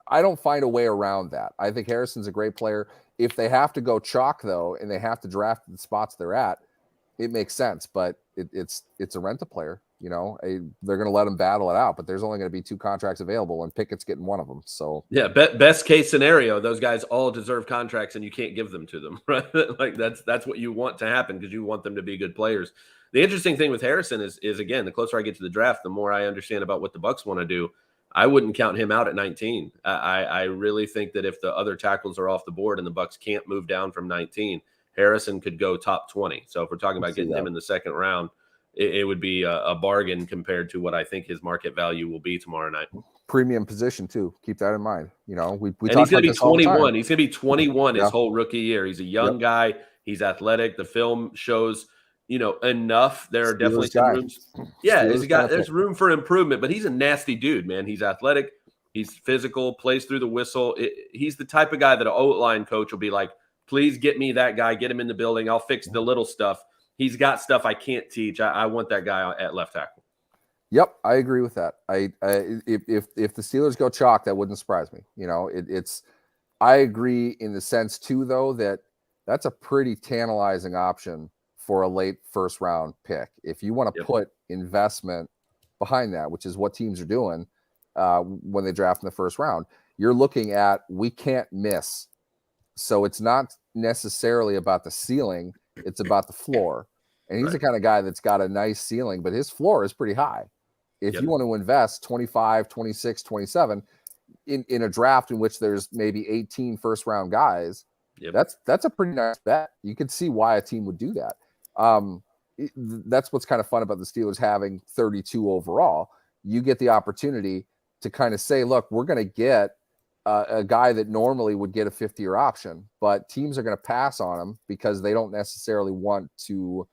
don't find a way around that. I think Harrison's a great player. If they have to go chalk, though, and they have to draft the spots they're at, it makes sense. But it's a rent-a-player. They're going to let them battle it out. But there's only going to be two contracts available, and Pickett's getting one of them. So yeah, best case scenario, those guys all deserve contracts, and you can't give them to them, right? Like that's what you want to happen because you want them to be good players. The interesting thing with Harrison is again, the closer I get to the draft, the more I understand about what the Bucs want to do. I wouldn't count him out at 19. I really think that if the other tackles are off the board and the Bucs can't move down from 19, Harrison could go top 20. So if we're talking about getting him in the second round, it would be a bargain compared to what I think his market value will be tomorrow night. Premium position too. Keep that in mind. We and he's going to be 21. He's going to be 21 his whole rookie year. He's a young guy. He's athletic. The film shows, enough. There are definitely some rooms. Yeah, there's room for improvement, but he's a nasty dude, man. He's athletic. He's physical, plays through the whistle. He's the type of guy that an O-line coach will be like, please get me that guy, get him in the building. I'll fix the little stuff. He's got stuff I can't teach. I want that guy at left tackle. Yep, I agree with that. If the Steelers go chalk, that wouldn't surprise me. I agree in the sense too, though, that that's a pretty tantalizing option for a late first round pick. If you want to put investment behind that, which is what teams are doing when they draft in the first round, you're looking at we can't miss. So it's not necessarily about the ceiling, it's about the floor. And he's the kind of guy that's got a nice ceiling, but his floor is pretty high. If you want to invest 25, 26, 27 in a draft in which there's maybe 18 first round guys, that's a pretty nice bet. You can see why a team would do that. That's what's kind of fun about the Steelers having 32 overall. You get the opportunity to kind of say, look, we're going to get a guy that normally would get a 50-year option, but teams are going to pass on him because they don't necessarily want to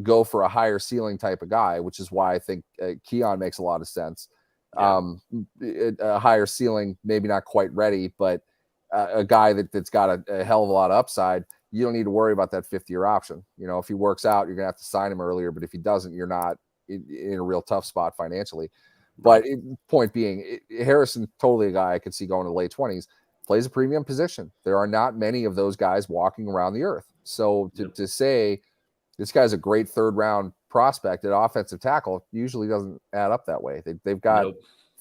go for a higher ceiling type of guy, which is why I think Keon makes a lot of sense. A higher ceiling, maybe not quite ready, but a guy that's got a hell of a lot of upside. You don't need to worry about that 50-year option. If he works out, you're going to have to sign him earlier, but if he doesn't, you're not in a real tough spot financially. But point being, Harrison, totally a guy I could see going to the late 20s, plays a premium position. There are not many of those guys walking around the earth. So to say this guy's a great third round prospect at offensive tackle usually doesn't add up that way. They've got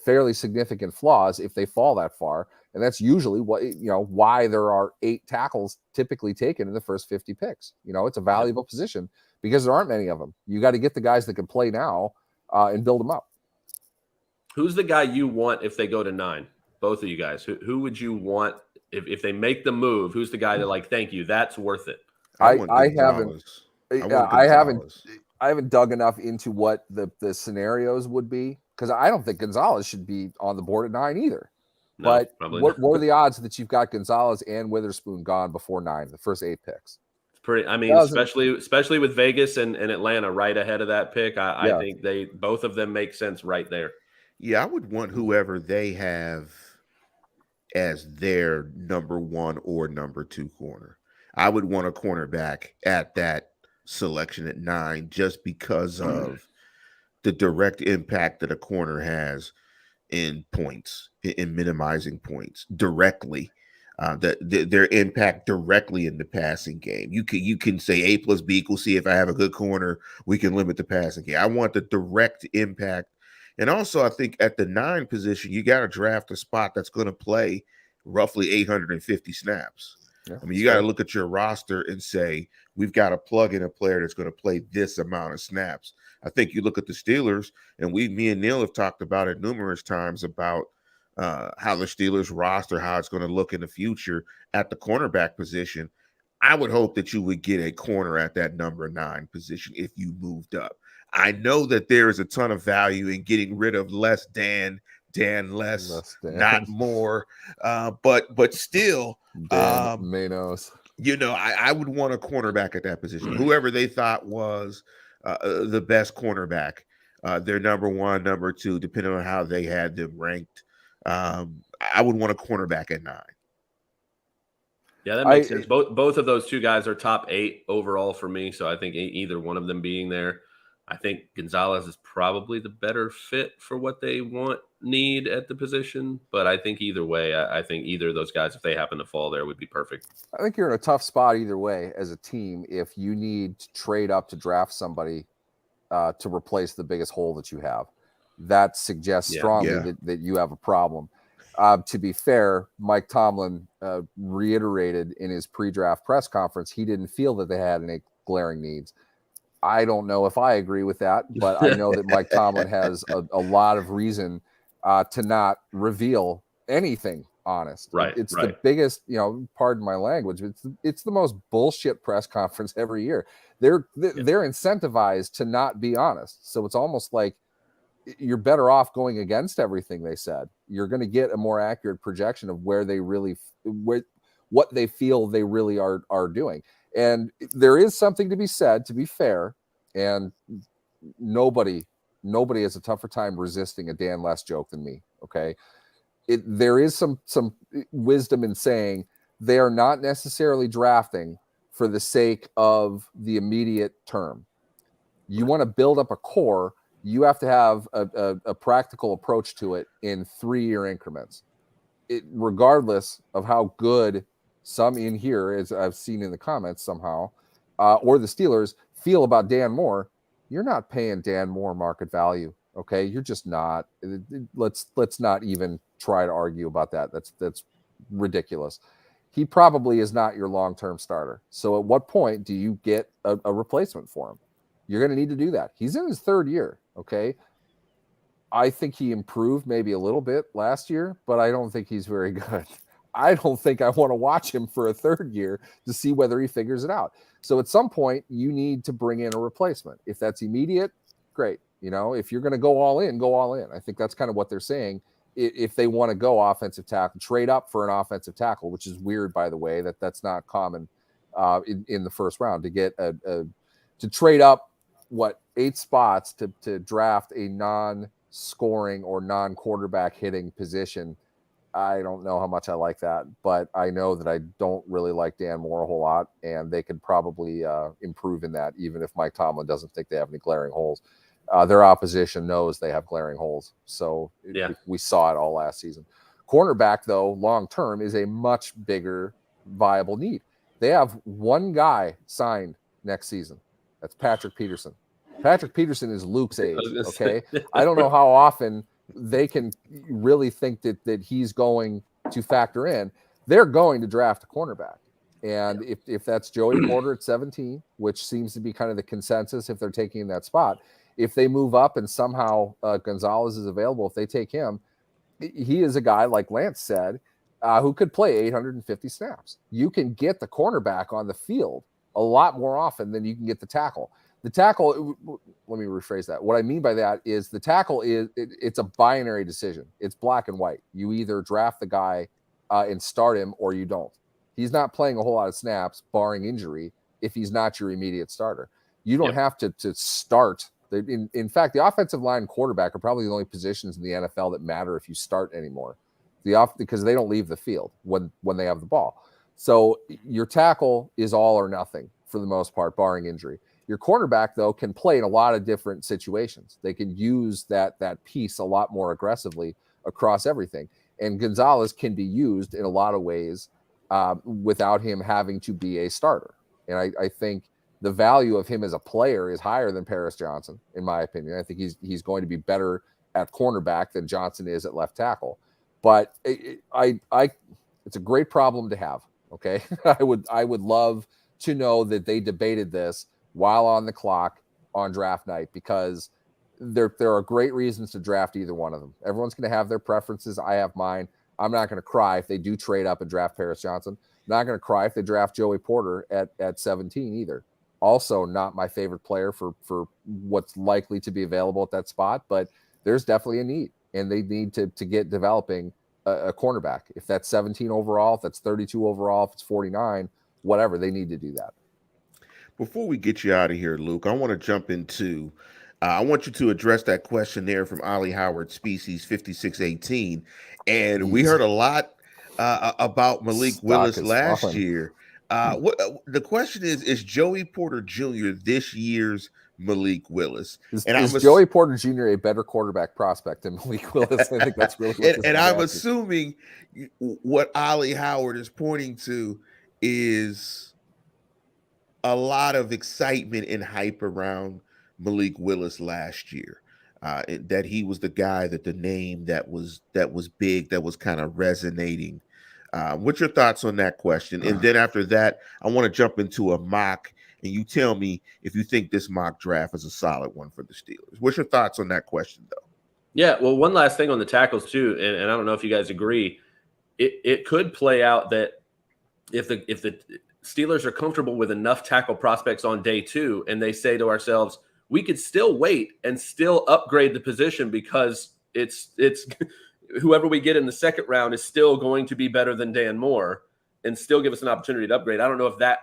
fairly significant flaws if they fall that far. And that's usually why there are 8 tackles typically taken in the first 50 picks. It's a valuable position because there aren't many of them. You got to get the guys that can play now and build them up. Who's the guy you want if they go to 9? Both of you guys. Who would you want if they make the move? Who's the guy that thank you, that's worth it? I haven't dug enough into what the scenarios would be because I don't think Gonzalez should be on the board at 9 either. No, but what are the odds that you've got Gonzalez and Witherspoon gone before 9, the first 8 picks? It's pretty. I mean, especially with Vegas and Atlanta right ahead of that pick. I think both of them make sense right there. Yeah, I would want whoever they have as their number 1 or number 2 corner. I would want a cornerback at that selection at 9 just because of the direct impact that a corner has in points, in minimizing points directly. Their impact directly in the passing game. You can say A plus B equals C. If I have a good corner, we can limit the passing game. I want the direct impact. And also, I think at the 9 position, you got to draft a spot that's going to play roughly 850 snaps. Yeah, I mean, you got to look at your roster and say, we've got to plug in a player that's going to play this amount of snaps. I think you look at the Steelers, and me and Neal have talked about it numerous times about how the Steelers roster, how it's going to look in the future at the cornerback position, I would hope that you would get a corner at that number 9 position if you moved up. I know that there is a ton of value in getting rid of less Dan less, not more. But still, Dan Manos. I would want a cornerback at that position. Whoever they thought was the best cornerback, their number 1, number 2, depending on how they had them ranked. I would want a cornerback at 9. Yeah, that makes sense. Both of those two guys are top 8 overall for me, so I think either one of them being there. I think Gonzalez is probably the better fit for what they need at the position. But I think either way, I think either of those guys, if they happen to fall there, would be perfect. I think you're in a tough spot either way as a team if you need to trade up to draft somebody to replace the biggest hole that you have. That suggests strongly that you have a problem. To be fair, Mike Tomlin reiterated in his pre-draft press conference he didn't feel that they had any glaring needs. I don't know if I agree with that, but I know that Mike Tomlin has a lot of reason to not reveal anything honest. Right. It's the biggest, pardon my language, it's the most bullshit press conference every year. They're incentivized to not be honest. So it's almost like you're better off going against everything they said. You're going to get a more accurate projection of what they feel they really are doing. And there is something to be said, to be fair, and nobody has a tougher time resisting a Dan Less joke than me. Okay. There is some wisdom in saying they are not necessarily drafting for the sake of the immediate term. You want to build up a core, you have to have a practical approach to it in 3-year increments. Regardless of how good some in here, as I've seen in the comments somehow, or the Steelers feel about Dan Moore, you're not paying Dan Moore market value. Okay, you're just not. Let's not even try to argue about that. That's ridiculous. He probably is not your long-term starter. So at what point do you get a replacement for him? You're going to need to do that. He's in his 3rd year. Okay. I think he improved maybe a little bit last year, but I don't think he's very good. I don't think I want to watch him for a 3rd year to see whether he figures it out. So at some point you need to bring in a replacement. If that's immediate, great. If you're going to go all in, go all in. I think that's kind of what they're saying. If they want to go offensive tackle, trade up for an offensive tackle, which is weird, by the way, that's not common in the first round to get to trade up 8 spots to draft a non-scoring or non-quarterback hitting position. I don't know how much I like that, but I know that I don't really like Dan Moore a whole lot, and they could probably improve in that, even if Mike Tomlin doesn't think they have any glaring holes. Their opposition knows they have glaring holes, so we saw it all last season. Cornerback, though, long-term is a much bigger viable need. They have one guy signed next season. That's Patrick Peterson. Patrick Peterson is Luke's age, okay? I don't know how often they can really think that he's going to factor in. They're going to draft a cornerback. And if that's Joey Porter at 17, which seems to be kind of the consensus if they're taking that spot, if they move up and somehow Gonzalez is available, if they take him, he is a guy, like Lance said, who could play 850 snaps. You can get the cornerback on the field a lot more often than you can get the tackle. The tackle, let me rephrase that. What I mean by that is the tackle it's a binary decision. It's black and white. You either draft the guy and start him or you don't. He's not playing a whole lot of snaps, barring injury, if he's not your immediate starter. You don't have to start. In fact, the offensive line and quarterback are probably the only positions in the NFL that matter if you start anymore. Because they don't leave the field when they have the ball. So your tackle is all or nothing for the most part, barring injury. Your cornerback, though, can play in a lot of different situations. They can use that piece a lot more aggressively across everything. And Gonzalez can be used in a lot of ways without him having to be a starter. And I think the value of him as a player is higher than Paris Johnson, in my opinion. I think he's going to be better at cornerback than Johnson is at left tackle. But it's a great problem to have. Okay, I would love to know that they debated this while on the clock on draft night, because there are great reasons to draft either one of them. Everyone's going to have their preferences. I have mine. I'm not going to cry if they do trade up and draft Paris Johnson. Not going to cry if they draft Joey Porter at 17 either. Also, not my favorite player for what's likely to be available at that spot, but there's definitely a need, and they need to get developing a cornerback. If that's 17 overall, if that's 32 overall, if it's 49, whatever, they need to do that. Before we get you out of here, Luke, I want to jump into I want you to address that question there from Ollie Howard, Species 5618. And we heard a lot about Malik Willis last year. What the question is Joey Porter Jr. this year's Malik Willis? Is Joey Porter Jr. a better quarterback prospect than Malik Willis? I think that's really what and I'm assuming what Ollie Howard is pointing to is a lot of excitement and hype around Malik Willis last year. That he was the guy, that the name that was big, that was kind of resonating. What's your thoughts on that question? And then after that, I want to jump into a mock, and you tell me if you think this mock draft is a solid one for the Steelers. What's your thoughts on that question, though? Yeah, well, one last thing on the tackles too, and I don't know if you guys agree. It could play out that if the Steelers are comfortable with enough tackle prospects on day 2, and they say to ourselves, we could still wait and still upgrade the position because it's whoever we get in the second round is still going to be better than Dan Moore and still give us an opportunity to upgrade. I don't know if that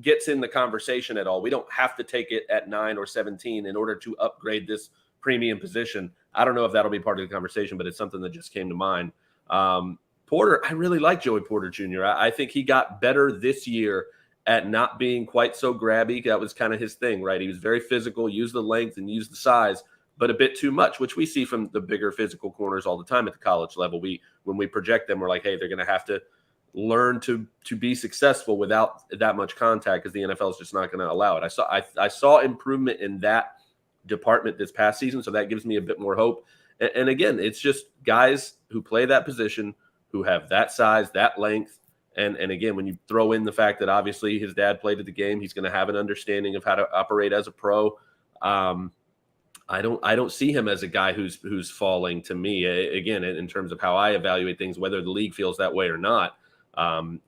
gets in the conversation at all. We don't have to take it at 9 or 17 in order to upgrade this premium position. I don't know if that'll be part of the conversation, but it's something that just came to mind. Porter, I really like Joey Porter Jr. I think he got better this year at not being quite so grabby. That was kind of his thing, right? He was very physical, used the length and used the size, but a bit too much, which we see from the bigger physical corners all the time at the college level. When we project them, we're like, hey, they're going to have to learn to be successful without that much contact because the NFL is just not going to allow it. I saw improvement in that department this past season, so that gives me a bit more hope. And again, it's just guys who play that position, who have that size, that length. And again, when you throw in the fact that obviously his dad played at the game, he's going to have an understanding of how to operate as a pro. I don't see him as a guy who's falling to me, again, in terms of how I evaluate things, whether the league feels that way or not.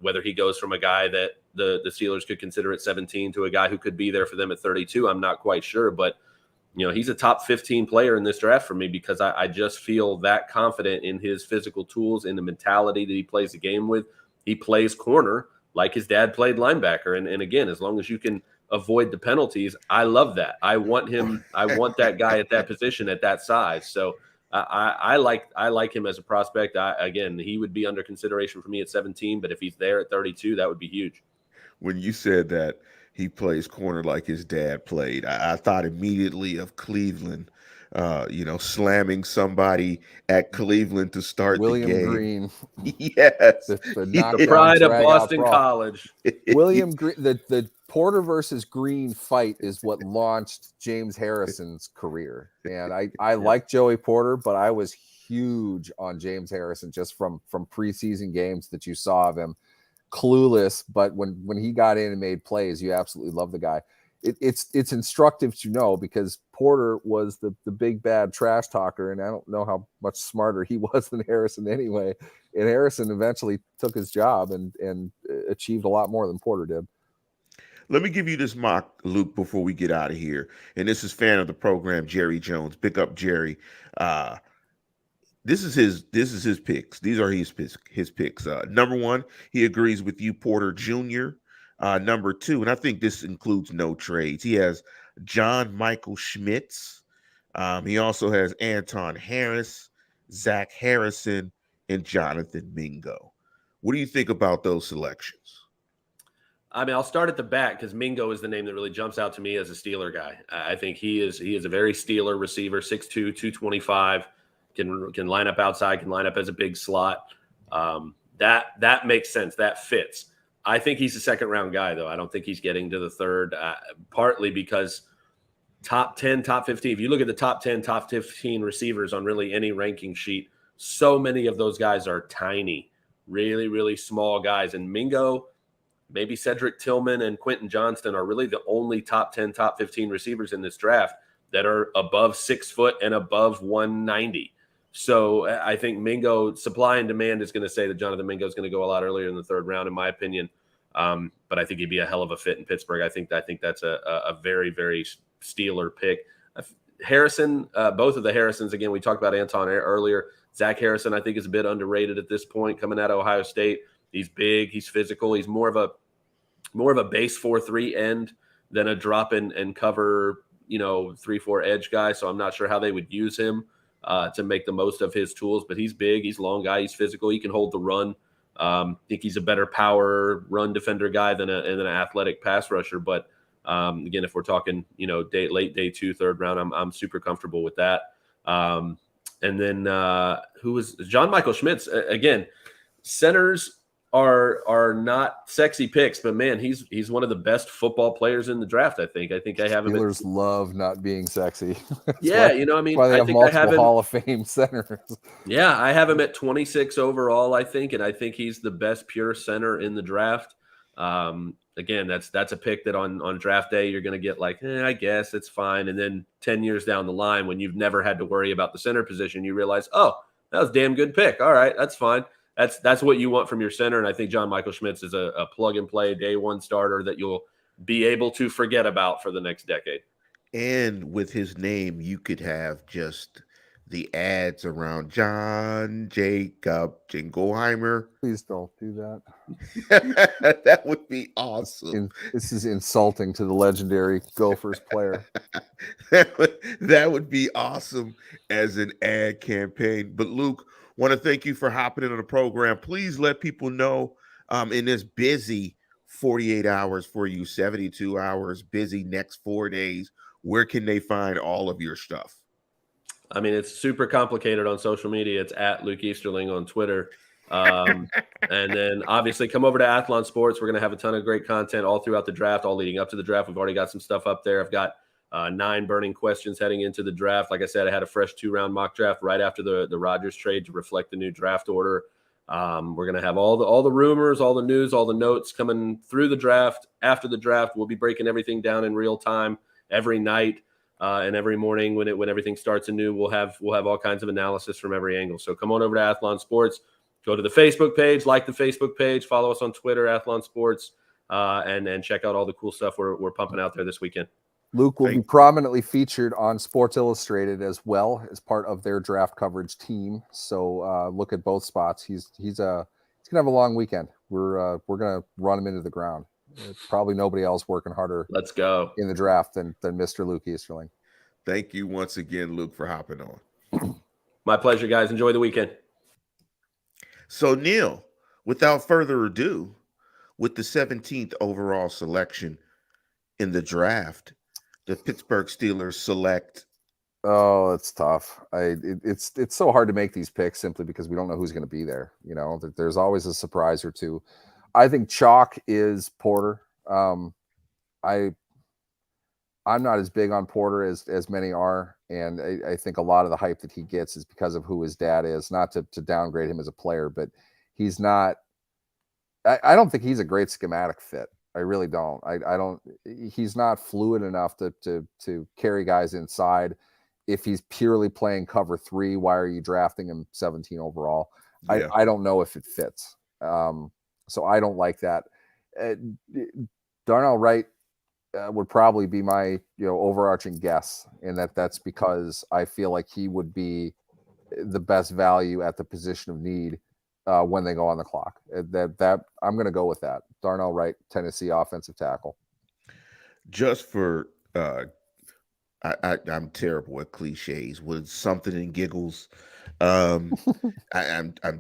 Whether he goes from a guy that the Steelers could consider at 17 to a guy who could be there for them at 32, I'm not quite sure. But, he's a top 15 player in this draft for me because I just feel that confident in his physical tools, in the mentality that he plays the game with. He plays corner like his dad played linebacker. And again, as long as you can avoid the penalties, I love that. I want that guy at that position at that size. So I like him as a prospect. Again, he would be under consideration for me at 17, but if he's there at 32, that would be huge. When you said that he plays corner like his dad played, I thought immediately of Cleveland, slamming somebody at Cleveland to start William the game. Green. Yes. The pride of Boston College. William Green, the Porter versus Green fight is what launched James Harrison's career. And I like Joey Porter, but I was huge on James Harrison just from preseason games that you saw of him. Clueless, but when he got in and made plays, you absolutely love the guy. It's instructive to know because Porter was the big bad trash talker, and I don't know how much smarter he was than Harrison anyway. And Harrison eventually took his job and achieved a lot more than Porter did. Let me give you this mock, Luke, before we get out of here. And this is fan of the program, Jerry Jones. Pick up Jerry. This is his picks. These are his picks. Number 1, he agrees with you, Porter Jr. Number 2, and I think this includes no trades. He has John Michael Schmitz. He also has Anton Harris, Zach Harrison, and Jonathan Mingo. What do you think about those selections? I mean, I'll start at the back because Mingo is the name that really jumps out to me as a Steeler guy. I think he is a very Steeler receiver, 6'2", 225. Can line up outside, can line up as a big slot. That makes sense. That fits. I think he's a second-round guy, though. I don't think he's getting to the third, partly because top 10, top 15. If you look at the top 10, top 15 receivers on really any ranking sheet, so many of those guys are tiny, really, really small guys. And Mingo, maybe Cedric Tillman and Quentin Johnston are really the only top 10, top 15 receivers in this draft. that are above 6 foot and above 190. So I think Mingo, supply and demand is going to say that Jonathan Mingo is going to go a lot earlier in the third round, in my opinion. But I think he'd be a hell of a fit in Pittsburgh. I think that's a very, very Steeler pick. Harrison, both of the Harrisons, again, we talked about Anton earlier. Zach Harrison, I think, is a bit underrated at this point coming out of Ohio State. He's big, he's physical, he's more of a base 4-3 end than a drop and cover, 3-4 edge guy. So I'm not sure how they would use him to make the most of his tools, but he's big, he's a long guy, he's physical, he can hold the run. I think he's a better power run defender guy than an athletic pass rusher. But again, if we're talking, late day 2, third round, I'm super comfortable with that. And then who was John Michael Schmitz? Again, centers are not sexy picks, but man, he's one of the best football players in the draft. I think I have him. Steelers love not being sexy. Yeah, I think I have him Hall of Fame centers. Yeah, I have him at 26 overall. I think he's the best pure center in the draft. Again, that's a pick that on draft day you're going to get like, I guess it's fine. And then 10 years down the line, when you've never had to worry about the center position, you realize, oh, that was a damn good pick. All right, that's fine. That's what you want from your center. And I think John Michael Schmitz is a plug and play day one starter that you'll be able to forget about for the next decade. And with his name, you could have just the ads around John Jacob Jingleheimer. Please don't do that. That would be awesome. This is insulting to the legendary Gophers player. That would be awesome as an ad campaign. But Luke, want to thank you for hopping into the program. Please let people know in this busy 48 hours for you, 72 hours, busy next 4 days, where can they find all of your stuff? I mean, it's super complicated on social media. It's at Luke Easterling on Twitter. And then obviously come over to Athlon Sports. We're going to have a ton of great content all throughout the draft, all leading up to the draft. We've already got some stuff up there. I've got 9 burning questions heading into the draft. Like I said, I had a fresh 2-round mock draft right after the Rodgers trade to reflect the new draft order. We're going to have all the rumors, all the news, all the notes coming through the draft. After the draft, we'll be breaking everything down in real time every night. And every morning when everything starts anew, we'll have all kinds of analysis from every angle. So come on over to Athlon Sports, go to the Facebook page, like the Facebook page, follow us on Twitter, Athlon Sports, and check out all the cool stuff we're pumping out there this weekend. Luke will be prominently featured on Sports Illustrated as well as part of their draft coverage team. So look at both spots. He's gonna have a long weekend. We're gonna run him into the ground. Probably nobody else working harder. Let's go in the draft than Mr. Luke Easterling. Thank you once again, Luke, for hopping on. My pleasure, guys. Enjoy the weekend. So, Neal, without further ado, with the 17th overall selection in the draft, the Pittsburgh Steelers select. Oh, it's tough. It's so hard to make these picks simply because we don't know who's going to be there. There's always a surprise or two. I think chalk is Porter. I'm not as big on Porter as many are, and I think a lot of the hype that he gets is because of who his dad is. Not to downgrade him as a player, but he's not. I don't think he's a great schematic fit. I really don't. I don't. He's not fluid enough to carry guys inside. If he's purely playing cover 3, why are you drafting him 17 overall? Yeah. I don't know if it fits. So I don't like that. Darnell Wright would probably be my overarching guess, and that's because I feel like he would be the best value at the position of need when they go on the clock. That I'm going to go with that. Darnell Wright, Tennessee offensive tackle. Just for I'm terrible at cliches. With something in giggles. I'm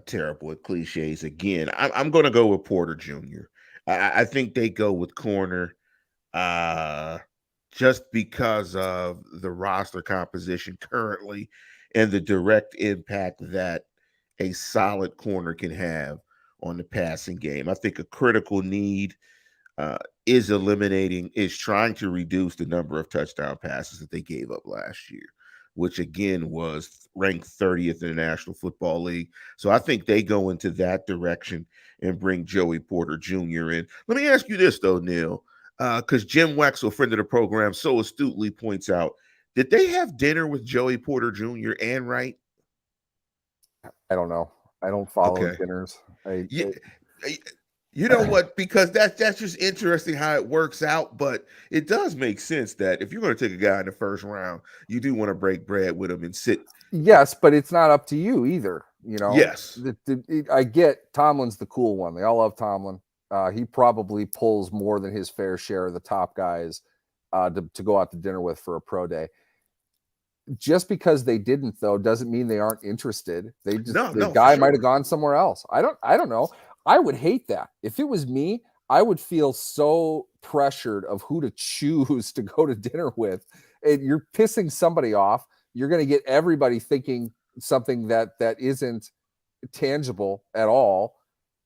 terrible at cliches. Again, I'm going to go with Porter Jr. I think they go with corner just because of the roster composition currently and the direct impact that a solid corner can have on the passing game. I think a critical need is trying to reduce the number of touchdown passes that they gave up last year, which again was ranked 30th in the National Football League. So I think they go into that direction and bring Joey Porter Jr. in. Let me ask you this though, Neal, because Jim Wexel, friend of the program, so astutely points out Did they have dinner with Joey Porter Jr. and Wright? I don't know. I don't follow Okay. dinners. Yeah, you know what? Because that's just interesting how it works out. But it does make sense that if you're going to take a guy in the first round, you do want to break bread with him and sit. Yes, but it's not up to you either. You know. Yes. I get Tomlin's the cool one. They all love Tomlin. He probably pulls more than his fair share of the top guys to go out to dinner with for a pro day. Just because they didn't, though, doesn't mean they aren't interested. The guy might have gone somewhere else. I don't know. I would hate that. If it was me, I would feel so pressured of who to choose to go to dinner with. And you're pissing somebody off. You're going to get everybody thinking something that isn't tangible at all.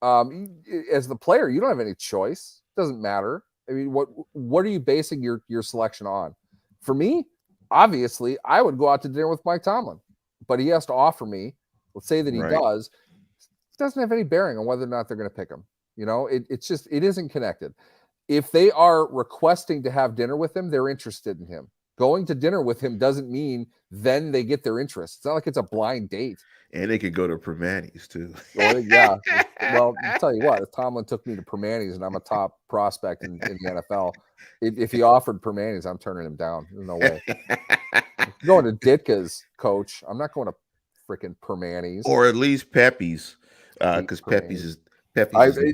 As the player, you don't have any choice. It doesn't matter. I mean, what are you basing your selection on? For me, obviously, I would go out to dinner with Mike Tomlin, but he has to offer me. Let's say that he does. It doesn't have any bearing on whether or not they're going to pick him. You know, it isn't connected. If they are requesting to have dinner with him, they're interested in him. Going to dinner with him doesn't mean then they get their interest. It's not like it's a blind date. And they could go to Permanis too. Yeah. Well, I'll tell you what, if Tomlin took me to Permanis and I'm a top prospect in the NFL, if he offered Permanis, I'm turning him down. There's no way. I'm going to Ditka's, coach. I'm not going to freaking Permanis. Or at least Pepe's, because Pepe's is the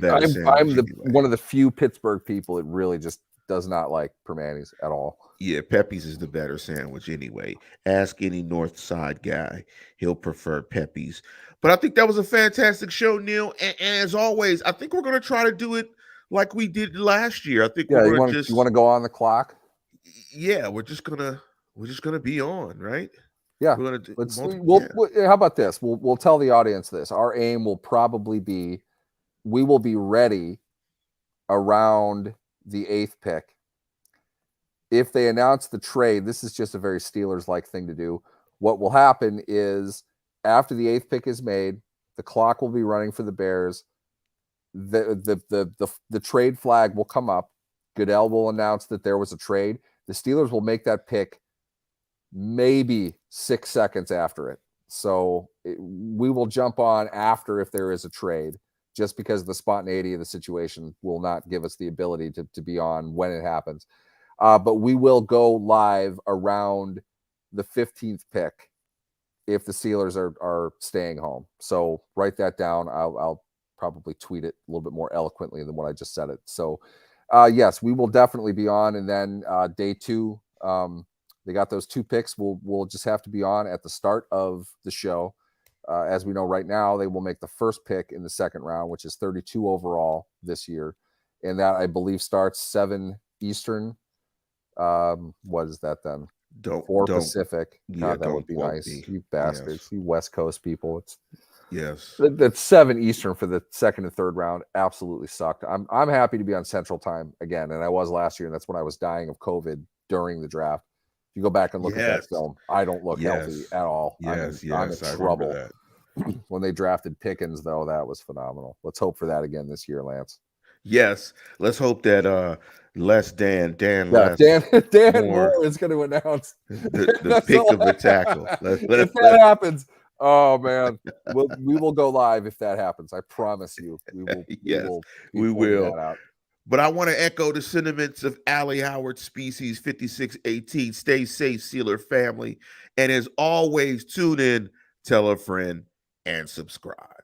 better sandwich one of the few Pittsburgh people that really just does not like Permanis at all. Yeah, Pepe's is the better sandwich anyway. Ask any North Side guy. He'll prefer Pepe's. But I think that was a fantastic show, Neal. And as always, I think we're going to try to do it like we did last year. I think you want to go on the clock? Yeah, we're just gonna be on, right? Yeah. How about this? We'll tell the audience this. Our aim will probably be we will be ready around the 8th pick. If they announce the trade, this is just a very Steelers-like thing to do. What will happen is after the 8th pick is made, the clock will be running for the Bears. The trade flag will come up. Goodell will announce that there was a trade. The Steelers will make that pick maybe 6 seconds after it. So we will jump on after if there is a trade, just because the spontaneity of the situation will not give us the ability to be on when it happens. But we will go live around the 15th pick if the Steelers are staying home. So write that down. I'll probably tweet it a little bit more eloquently than what I just said it. So yes, we will definitely be on. And then day 2, they got those 2 picks. We'll just have to be on at the start of the show. As we know right now, they will make the first pick in the 2nd round, which is 32 overall this year. And that, I believe, starts 7 Eastern. What is that then? 4 Pacific. Yeah, God, that would be nice. You bastards, you West Coast people. That's 7 Eastern for the 2nd and 3rd round. Absolutely sucked. I'm happy to be on Central Time again, and I was last year, and that's when I was dying of COVID during the draft. If you go back and look at that film, I don't look healthy at all. I'm in trouble. When they drafted Pickens, though, that was phenomenal. Let's hope for that again this year, Lance. Yes, let's hope that Dan Moore is going to announce the pick of the tackle. If that happens, oh man, we will go live if that happens. I promise you, we will. We will. That out. But I want to echo the sentiments of Allie Howard, Species 5618. Stay safe, Sealer family, and as always, tune in, tell a friend, and subscribe.